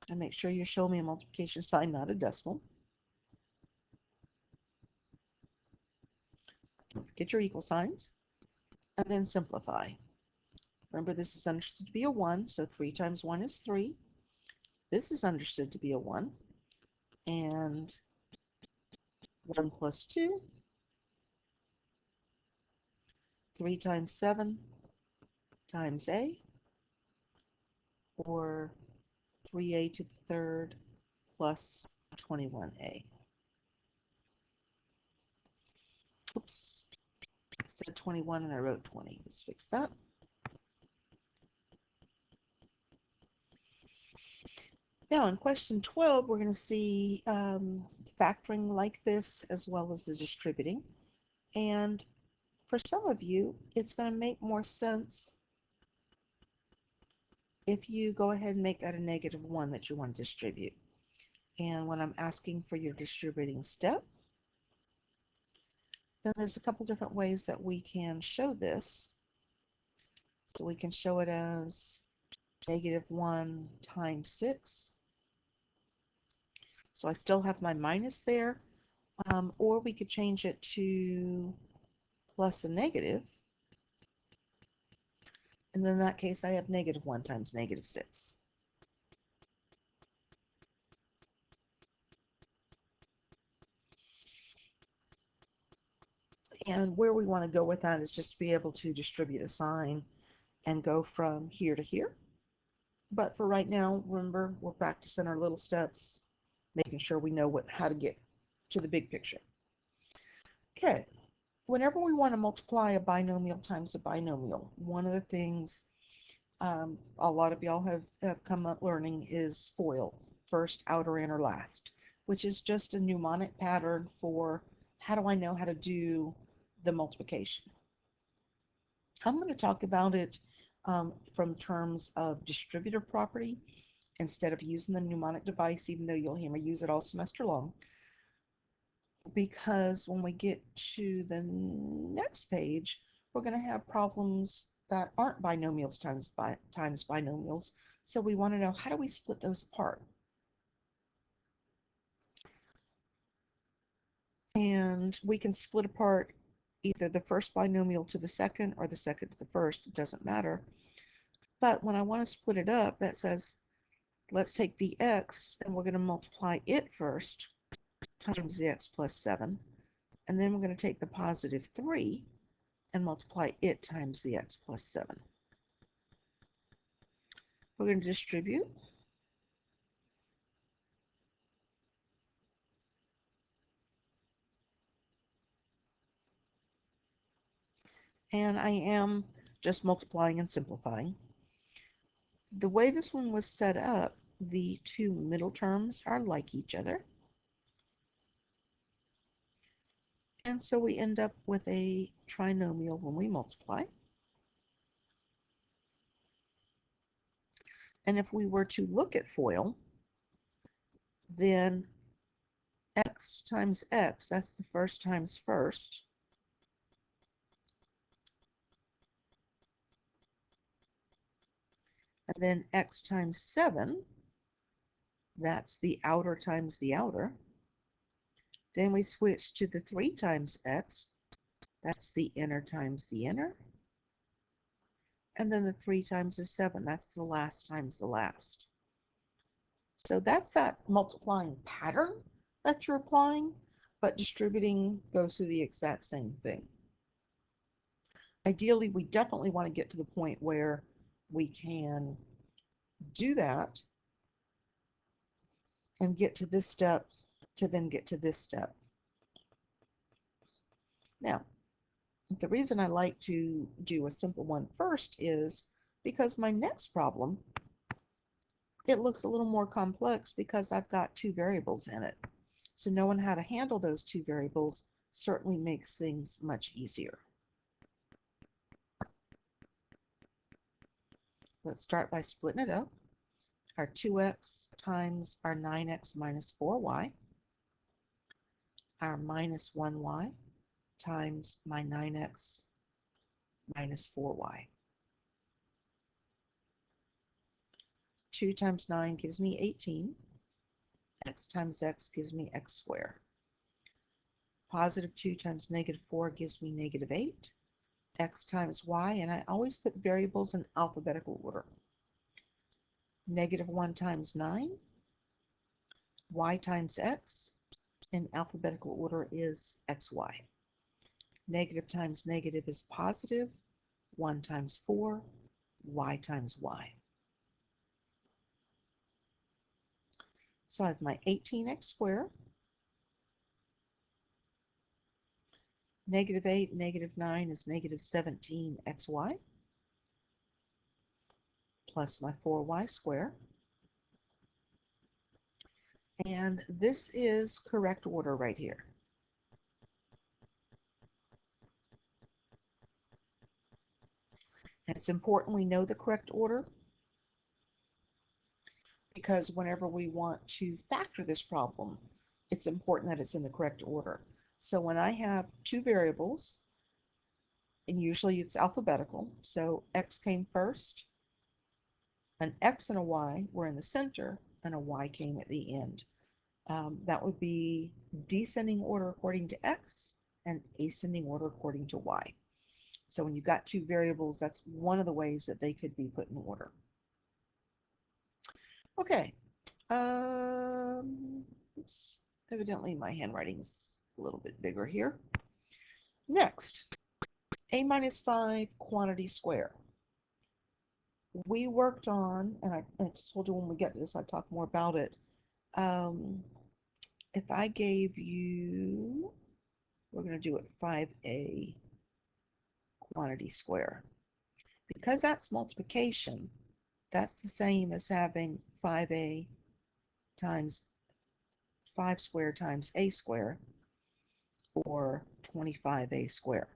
And make sure you show me a multiplication sign, not a decimal. Don't forget your equal signs. And then simplify. Remember, this is understood to be a 1, so 3 times 1 is 3. This is understood to be a 1. And 1 plus 2, 3 times 7 times a, or 3a to the third plus 21a. Oops, I said 21 and I wrote 20. Let's fix that. Now in question 12, we're going to see factoring like this as well as the distributing. And for some of you, it's going to make more sense if you go ahead and make that a -1 that you want to distribute. And when I'm asking for your distributing step, then there's a couple different ways that we can show this. So we can show it as -1 times 6. So I still have my minus there, or we could change it to plus a negative. And then in that case, I have -1 times -6. And where we want to go with that is just to be able to distribute a sign and go from here to here. But for right now, remember, we're practicing our little steps, making sure we know how to get to the big picture. Okay, whenever we want to multiply a binomial times a binomial, one of the things a lot of y'all have come up learning is FOIL, first, outer, inner, last, which is just a mnemonic pattern for how do I know how to do the multiplication. I'm going to talk about it from terms of distributive property instead of using the mnemonic device, even though you'll hear me use it all semester long. Because when we get to the next page, we're going to have problems that aren't binomials times binomials. So we want to know, how do we split those apart? And we can split apart either the first binomial to the second or the second to the first. It doesn't matter. But when I want to split it up, that says, let's take the x and we're going to multiply it first times the x plus 7. And then we're going to take the positive 3 and multiply it times the x plus 7. We're going to distribute. And I am just multiplying and simplifying. The way this one was set up, the two middle terms are like each other. And so we end up with a trinomial when we multiply. And if we were to look at FOIL, then x times x, that's the first times first. And then x times 7, that's the outer times the outer. Then we switch to the 3 times x, that's the inner times the inner. And then the 3 times the 7, that's the last times the last. So that's that multiplying pattern that you're applying, but distributing goes through the exact same thing. Ideally, we definitely want to get to the point where we can do that and get to this step to then get to this step. Now, the reason I like to do a simple one first is because my next problem, it looks a little more complex because I've got 2 variables in it. So knowing how to handle those 2 variables certainly makes things much easier. Let's start by splitting it up. Our 2x times our 9x minus 4y, our minus 1y times my 9x minus 4y. 2 times 9 gives me 18. X times x gives me x squared. Positive 2 times negative 4 gives me negative 8. X times y, and I always put variables in alphabetical order. Negative 1 times 9. Y times x in alphabetical order is xy. Negative times negative is positive. 1 times 4, y times y. So I have my 18x squared. Negative 8, negative 9 is negative 17xy plus my 4y squared. And this is correct order right here. And it's important we know the correct order because whenever we want to factor this problem, it's important that it's in the correct order. So when I have 2 variables, and usually it's alphabetical, so x came first, an x and a y were in the center, and a y came at the end. That would be descending order according to x and ascending order according to y. So when you've got 2 variables, that's one of the ways that they could be put in order. Okay. Oops. Evidently my handwriting's a little bit bigger here. Next, a minus 5 quantity square. We worked on, and I told you when we get to this, I'd talk more about it. If I gave you, we're going to do it 5a quantity square. Because that's multiplication, that's the same as having 5a times 5 squared times a squared, or 25a squared.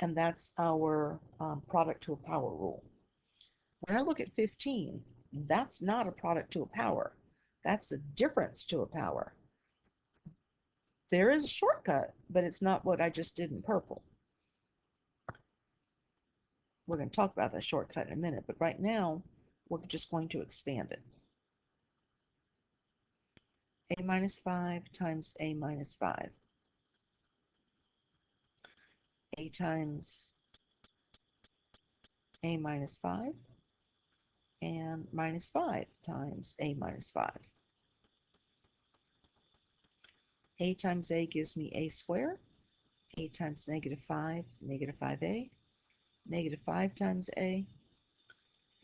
And that's our product to a power rule. When I look at 15, that's not a product to a power. That's a difference to a power. There is a shortcut, but it's not what I just did in purple. We're going to talk about that shortcut in a minute, but right now, we're just going to expand it. A minus 5 times a minus 5. A times a minus 5 and minus 5 times a minus 5. A times a gives me a squared. A times negative 5, negative 5a. Negative 5 times a.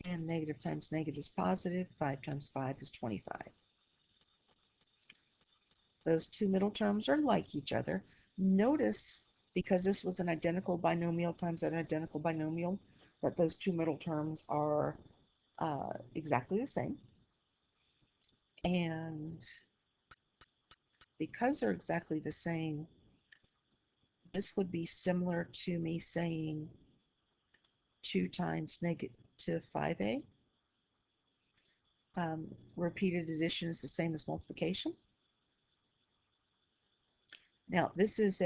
And negative times negative is positive. 5 times 5 is 25. Those 2 middle terms are like each other. Notice, because this was an identical binomial times an identical binomial, that those 2 middle terms are exactly the same. And because they're exactly the same, this would be similar to me saying 2 times negative 5a repeated addition is the same as multiplication. Now, this is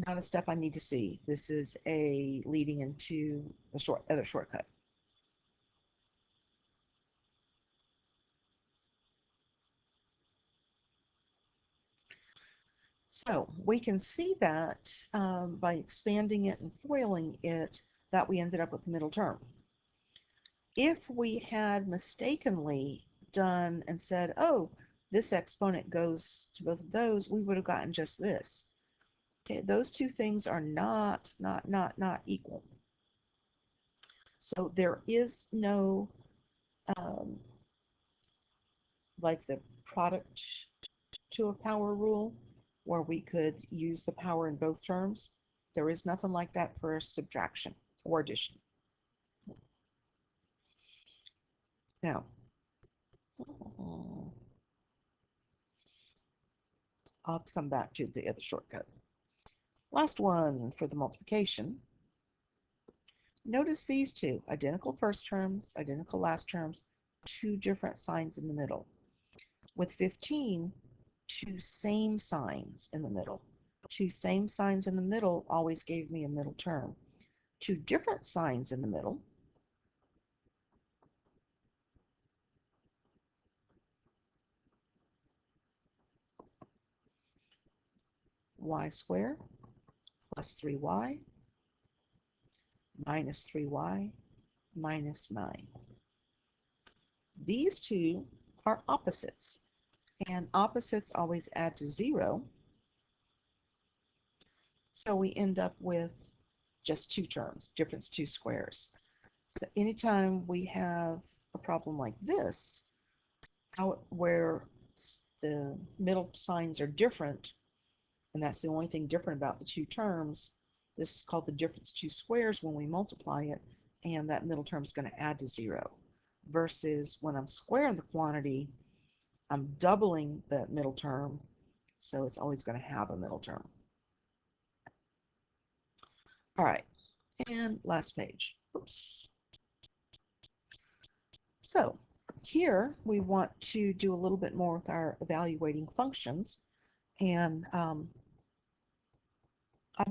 not a step I need to see. This is a leading into the other shortcut. So we can see that by expanding it and foiling it, that we ended up with the middle term. If we had mistakenly done and said, oh, this exponent goes to both of those, we would have gotten just this. Okay, those two things are not equal. So there is no, like the product to a power rule, where we could use the power in both terms. There is nothing like that for subtraction or addition. Now, I'll have to come back to the other shortcut. Last one for the multiplication. Notice these two, identical first terms, identical last terms, two different signs in the middle. With 15, two same signs in the middle. Two same signs in the middle always gave me a middle term. Two different signs in the middle y squared plus 3y minus 3y minus 9. These two are opposites, and opposites always add to 0. So we end up with just two terms, difference two squares. So anytime we have a problem like this, where the middle signs are different, and that's the only thing different about the two terms, this is called the difference two squares when we multiply it, and that middle term is going to add to 0. Versus when I'm squaring the quantity, I'm doubling the middle term, so it's always going to have a middle term. All right, and last page. Oops. So here we want to do a little bit more with our evaluating functions, and I'll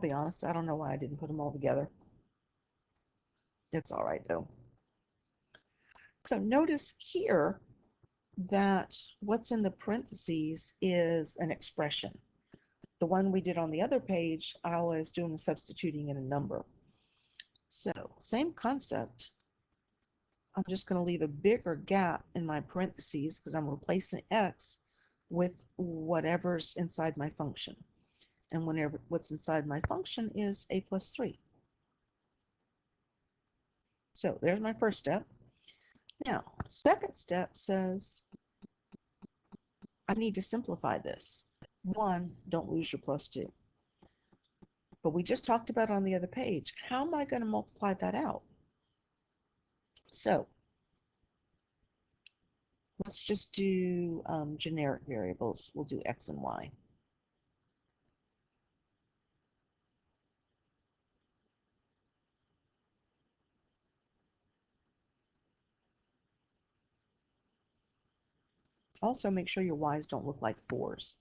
be honest, I don't know why I didn't put them all together. It's all right though. So notice here that what's in the parentheses is an expression. The one we did on the other page, I was doing the substituting in a number. So same concept. I'm just going to leave a bigger gap in my parentheses because I'm replacing x with whatever's inside my function. And whenever what's inside my function is a plus 3. So there's my first step. Now, second step says I need to simplify this. 1, don't lose your plus 2. But we just talked about on the other page, how am I going to multiply that out? So let's just do generic variables. We'll do x and y. Also, make sure your y's don't look like 4s,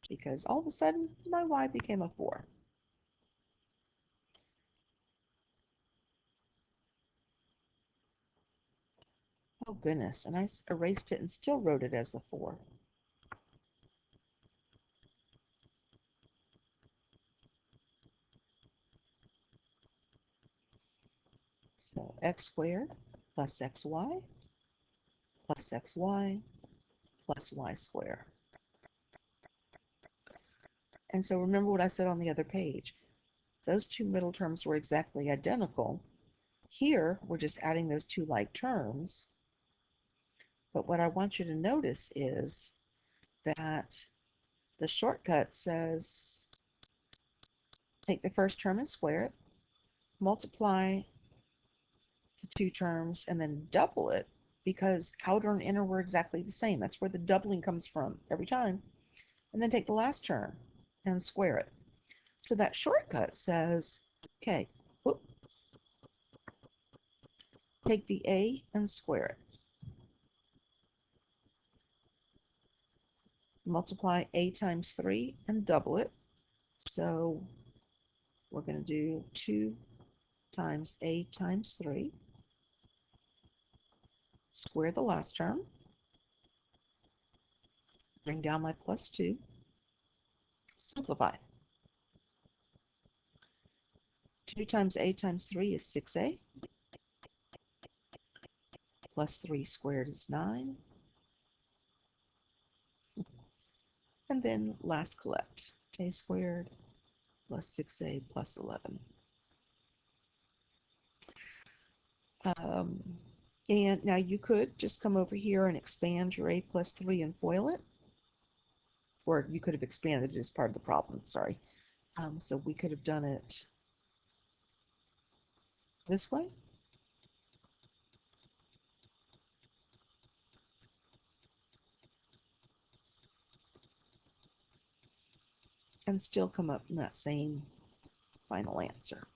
because all of a sudden, my y became a 4. Oh goodness, and I erased it and still wrote it as a 4. So x squared plus xy plus xy plus y squared. And so remember what I said on the other page. Those two middle terms were exactly identical. Here, we're just adding those two like terms. But what I want you to notice is that the shortcut says take the first term and square it, multiply the two terms, and then double it, because outer and inner were exactly the same. That's where the doubling comes from every time. And then take the last term and square it. So that shortcut says, okay, whoop, take the a and square it. multiply a times 3 and double it. So we're going to do 2 times a times 3. Square the last term. Bring down my plus 2. Simplify. 2 times a times 3 is 6a. Plus 3 squared is 9. And then last collect. A squared plus 6a plus 11. And now you could just come over here and expand your a plus 3 and FOIL it. Or you could have expanded it as part of the problem, sorry. So we could have done it this way. And still come up in that same final answer.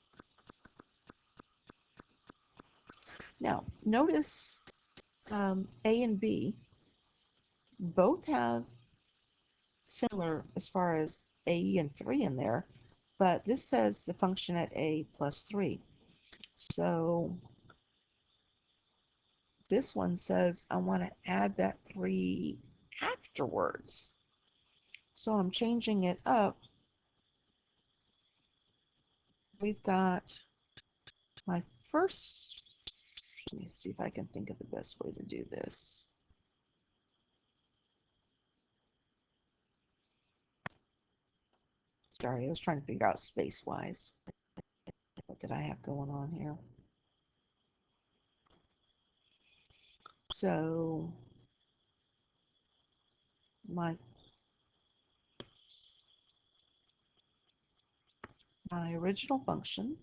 Now, notice A and B both have similar as far as a and 3 in there, but this says the function at a plus 3. So this one says I want to add that 3 afterwards. So I'm changing it up. We've got my first, let me see if I can think of the best way to do this. Sorry, I was trying to figure out space-wise. What did I have going on here? So my original function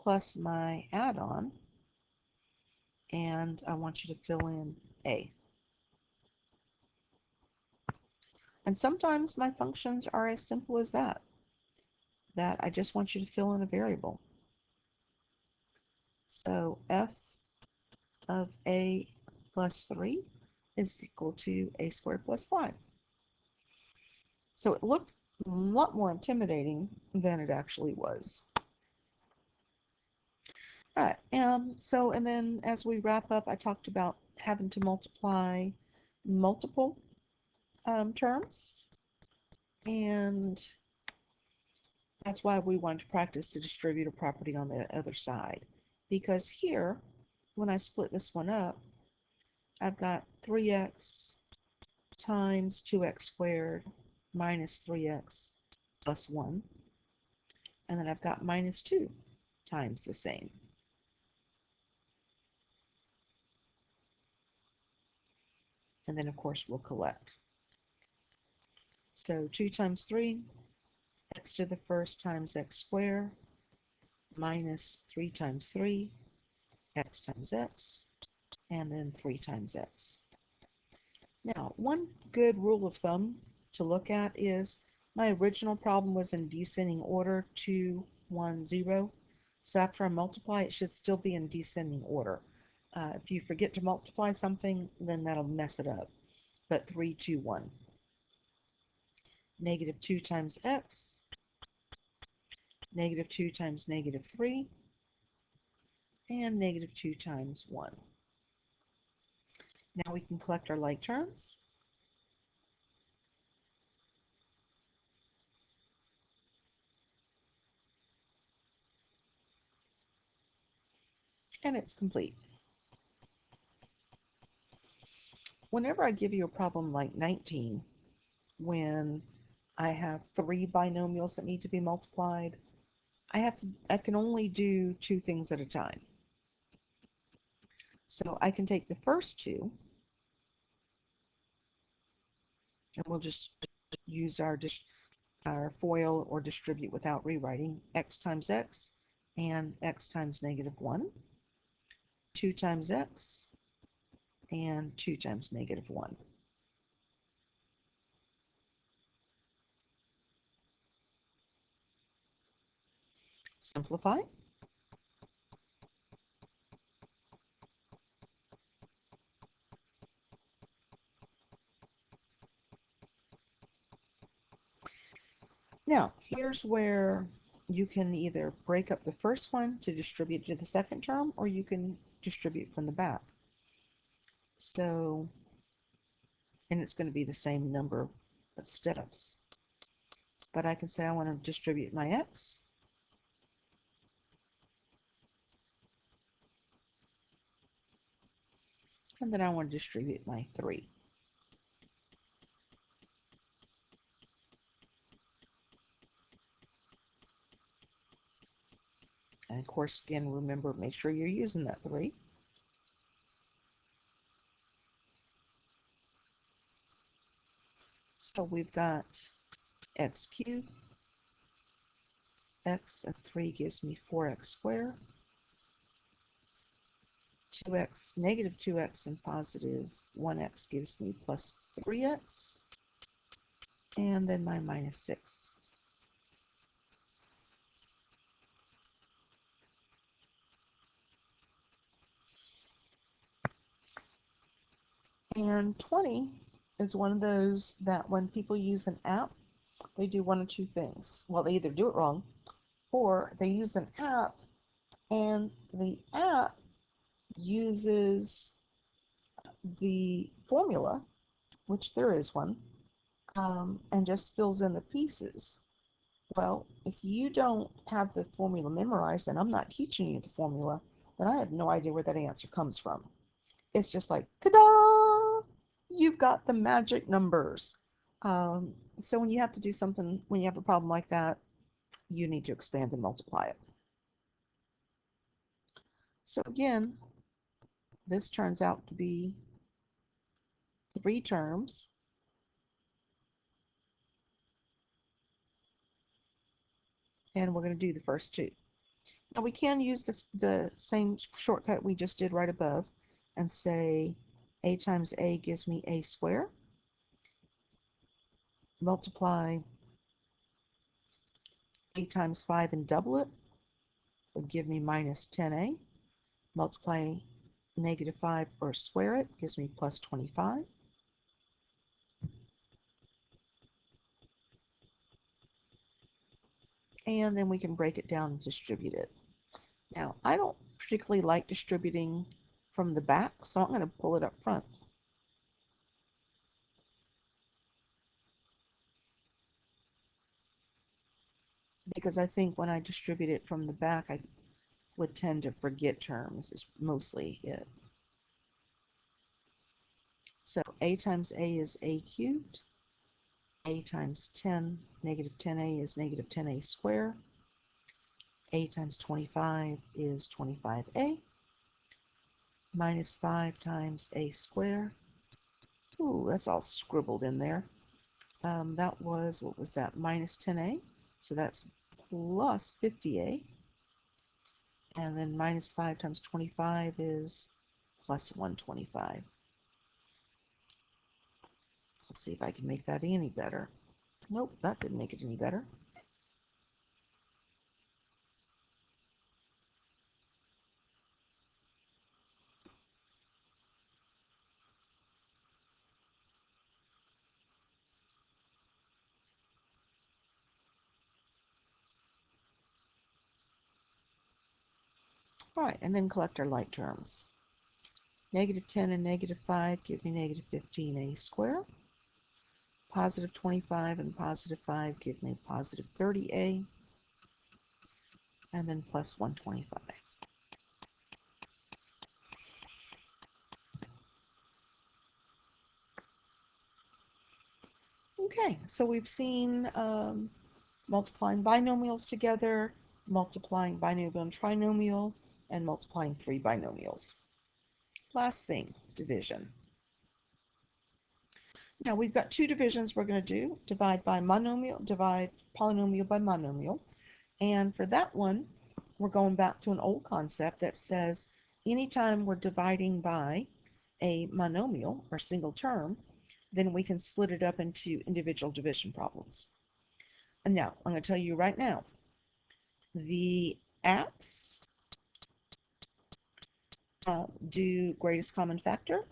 plus my add-on, and I want you to fill in a. And sometimes my functions are as simple as that I just want you to fill in a variable. So f of a plus 3 is equal to a squared plus 5. So it looked a lot more intimidating than it actually was. All right, and then as we wrap up, I talked about having to multiply multiple terms, and that's why we wanted to practice the distributive property on the other side. Because here, when I split this one up, I've got 3x times 2x squared minus 3x plus 1. And then I've got minus 2 times the same. And then, of course, we'll collect. So 2 times 3, x to the first times x squared, minus 3 times 3, x times x, and then 3 times x. Now, one good rule of thumb to look at is my original problem was in descending order 2, 1, 0. So after I multiply, it should still be in descending order. If you forget to multiply something, then that'll mess it up. But 3, 2, 1. Negative 2 times x, negative 2 times negative 3, and negative 2 times 1. Now we can collect our like terms. And it's complete. Whenever I give you a problem like 19, when I have 3 binomials that need to be multiplied, I can only do 2 things at a time. So I can take the first 2, and we'll just use our FOIL or distribute without rewriting, x times x and x times negative 1, 2 times x, and 2 times negative 1. Simplify. Now, here's where you can either break up the first one to distribute to the second term, or you can distribute from the back. So, and it's going to be the same number of steps. But I can say I want to distribute my x. And then I want to distribute my 3. And of course, again, remember, make sure you're using that 3. So we've got x cubed. X and 3 gives me 4x squared. 2x, negative 2x and positive 1x gives me plus 3x. And then my minus 6. And 20 is one of those that when people use an app, they do one of two things. Well, they either do it wrong, or they use an app and the app uses the formula, which there is one, and just fills in the pieces. Well, if you don't have the formula memorized and I'm not teaching you the formula, then I have no idea where that answer comes from. It's just like, ta-da! You've got the magic numbers. So when you have to do something, when you have a problem like that, you need to expand and multiply it. So again, this turns out to be 3 terms. And we're going to do the first 2. Now we can use the same shortcut we just did right above and say a times a gives me a squared. Multiply a times 5 and double it would give me minus 10a. Multiply negative 5 or square it gives me plus 25. And then we can break it down and distribute it. Now, I don't particularly like distributing from the back, so I'm going to pull it up front. Because I think when I distribute it from the back, I would tend to forget terms, is mostly it. So a times a is a cubed. A times 10, negative 10a is negative 10a squared. A times 25 is 25a. Minus 5 times a squared. Ooh, that's all scribbled in there. That was, what was that, minus 10a? So that's plus 50a. And then minus 5 times 25 is plus 125. Let's see if I can make that any better. Nope, that didn't make it any better. All right, and then collect our like terms. Negative 10 and negative 5 give me negative 15a squared. Positive 25 and positive 5 give me positive 30a. And then plus 125. Okay, so we've seen multiplying binomials together, multiplying binomial and trinomial, and multiplying 3 binomials. Last thing, division. Now we've got 2 divisions we're going to do, divide by monomial, divide polynomial by monomial. And for that one, we're going back to an old concept that says anytime we're dividing by a monomial or single term, then we can split it up into individual division problems. And now, I'm going to tell you right now, the apps do greatest common factor.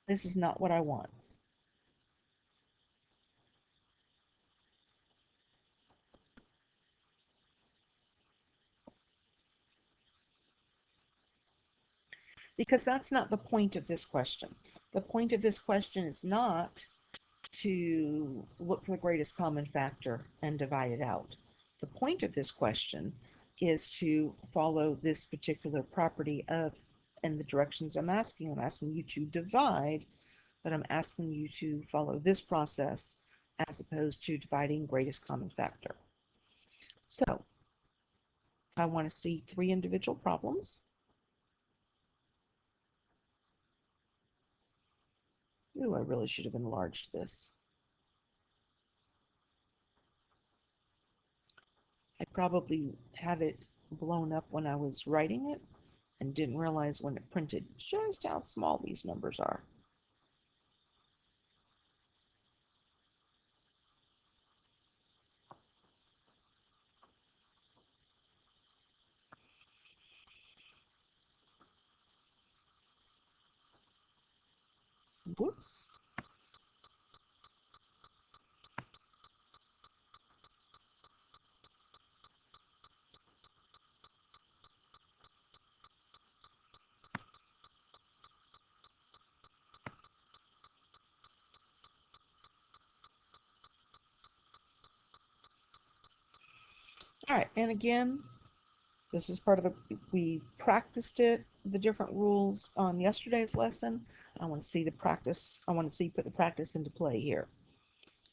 This is not what I want. because that's not the point of this question. The point of this question is not to look for the greatest common factor and divide it out. The point of this question is to follow this particular property of, and the directions I'm asking you to divide, but I'm asking you to follow this process as opposed to dividing greatest common factor. So I want to see 3 individual problems. Ooh, I really should have enlarged this. I probably had it blown up when I was writing it and didn't realize when it printed just how small these numbers are. Whoops. All right, and again, this is part of we practiced it, the different rules on yesterday's lesson. I want to see the practice. I want to see you put the practice into play here.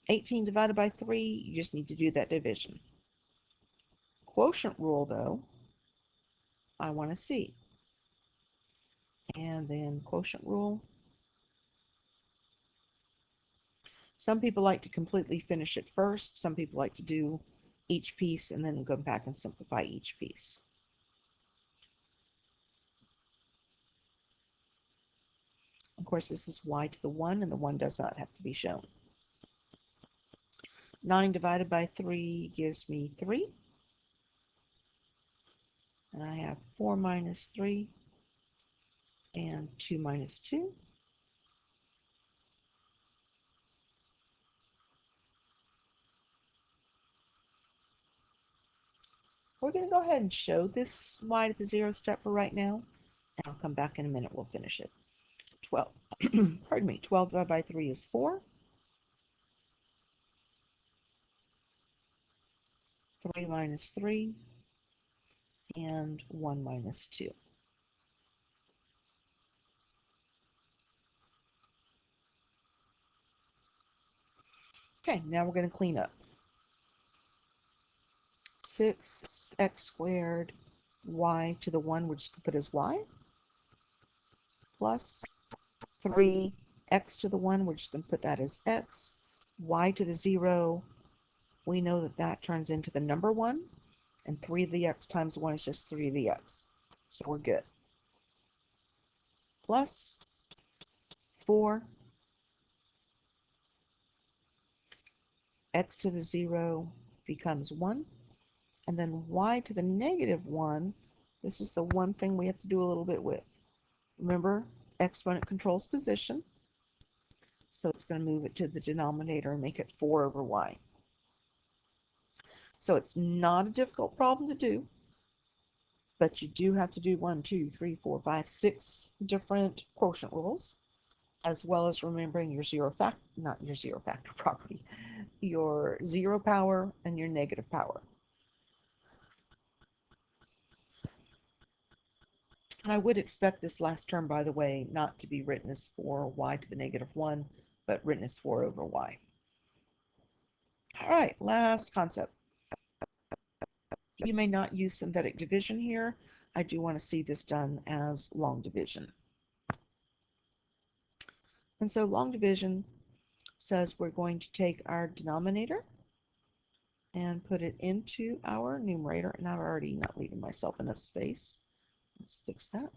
18 divided by 3, you just need to do that division. Quotient rule, though, I want to see. And then quotient rule. Some people like to completely finish it first. Some people like to do each piece and then go back and simplify each piece. Of course, this is y to the 1, and the 1 does not have to be shown. 9 divided by 3 gives me 3. And I have 4 minus 3 and 2 minus 2. We're going to go ahead and show this y to the 0 step for right now, and I'll come back in a minute. We'll finish it. 12. Pardon me. 12 divided by 3 is 4. 3 minus 3 and 1 minus 2. Okay, now we're going to clean up. 6x squared y to the 1, we're just going to put as y, plus 3x to the 1, we're just going to put that as x, y to the 0, we know that that turns into the number 1, and 3 of the x times 1 is just 3 of the x, so we're good. Plus 4 x to the 0 becomes 1, and then y to the negative 1, this is the one thing we have to do a little bit with. Remember, exponent controls position, so it's going to move it to the denominator and make it 4 over y. So it's not a difficult problem to do, but you do have to do 1, 2, 3, 4, 5, 6 different quotient rules, as well as remembering your not your zero factor property, your 0 power and your negative power. And I would expect this last term, by the way, not to be written as 4y to the negative 1, but written as 4 over y. All right, last concept. You may not use synthetic division here. I do want to see this done as long division. And so long division says we're going to take our denominator and put it into our numerator. And I'm already not leaving myself enough space. Let's fix that.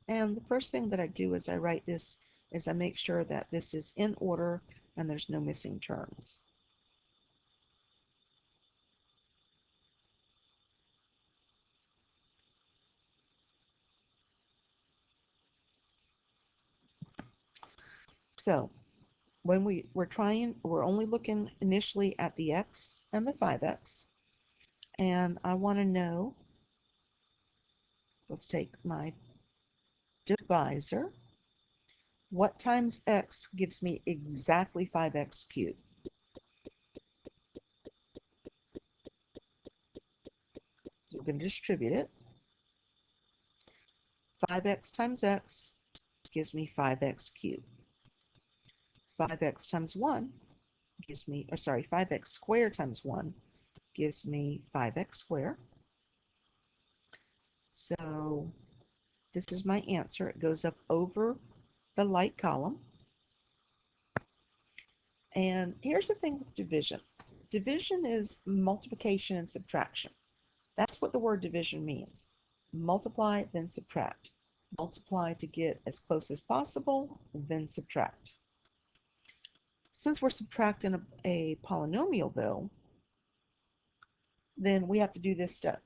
And the first thing that I do as I write this is I make sure that this is in order and there's no missing terms. So when we're only looking initially at the x and the 5x, and I want to know, let's take my divisor, what times x gives me exactly 5x cubed? So we're going to distribute it. 5x times x gives me 5x cubed. 5x times 1 gives me, or sorry, 5x squared times 1 gives me 5x squared. So this is my answer. It goes up over the light column. And here's the thing with division. Division is multiplication and subtraction. That's what the word division means. Multiply, then subtract. Multiply to get as close as possible, then subtract. Since we're subtracting a polynomial, though, then we have to do this step.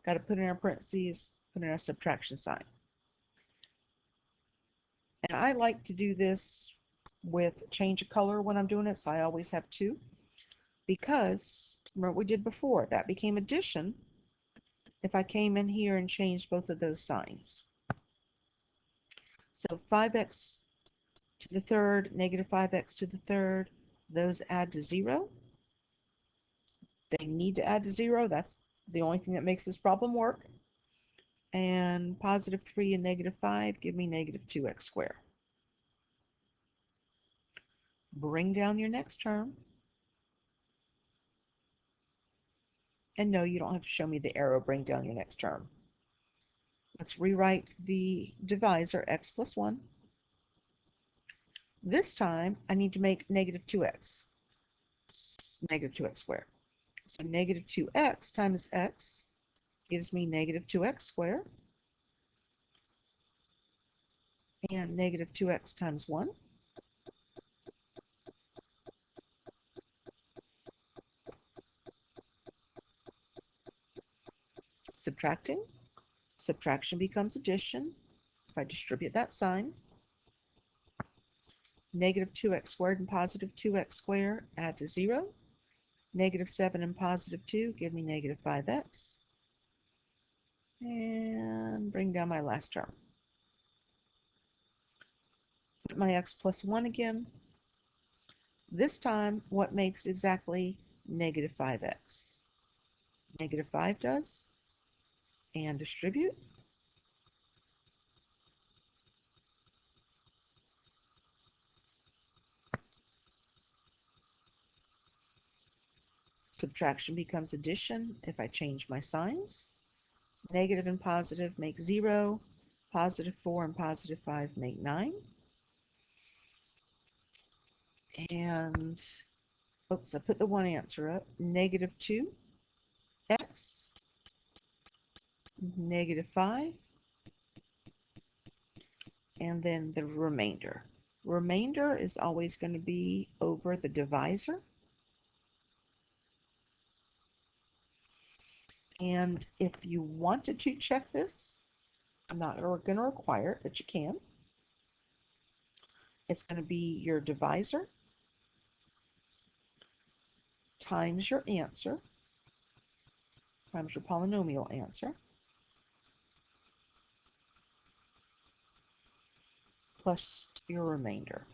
Got to put in our parentheses, put in our subtraction sign. And I like to do this with change of color when I'm doing it, so I always have two. Because, remember what we did before, that became addition if I came in here and changed both of those signs. So 5x to the third, negative 5x to the third, those add to 0. They need to add to 0. That's the only thing that makes this problem work. And positive 3 and negative 5 give me negative 2x squared. Bring down your next term. And no, you don't have to show me the arrow, bring down your next term. Let's rewrite the divisor, x plus 1. This time, I need to make negative 2x. Negative 2x squared. So negative 2x times x gives me negative 2x squared. And negative 2x times 1. Subtracting. Subtraction becomes addition if I distribute that sign. Negative 2x squared and positive 2x squared add to 0. Negative 7 and positive 2 give me negative 5x. And bring down my last term. Put my x plus 1 again. This time, what makes exactly negative 5x? Negative 5 does. And distribute. Subtraction becomes addition if I change my signs. Negative and positive make 0. Positive 4 and positive 5 make 9. And, oops, I put the one answer up. Negative 2x, negative 5, and then the remainder. Remainder is always going to be over the divisor. And if you wanted to check this, I'm not going to require it, but you can. It's going to be your divisor times your answer, times your polynomial answer, plus your remainder,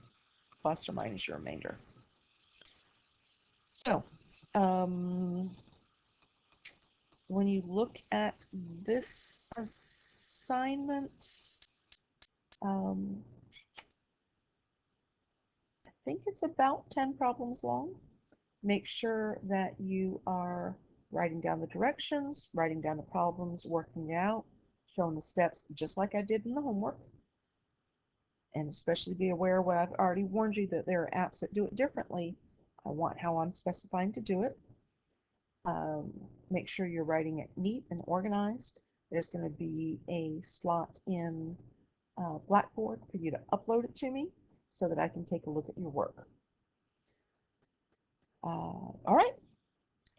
plus or minus your remainder. So, when you look at this assignment, I think it's about 10 problems long. Make sure that you are writing down the directions, writing down the problems, working out, showing the steps just like I did in the homework. And especially be aware of what I've already warned you, that there are apps that do it differently. I want how I'm specifying to do it. Make sure you're writing it neat and organized. There's going to be a slot in Blackboard for you to upload it to me so that I can take a look at your work. All right.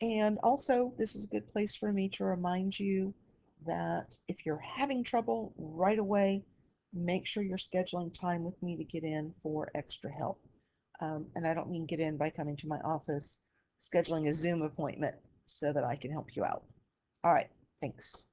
And also, this is a good place for me to remind you that if you're having trouble right away, make sure you're scheduling time with me to get in for extra help. And I don't mean get in by coming to my office, scheduling a Zoom appointment so that I can help you out. All right, thanks.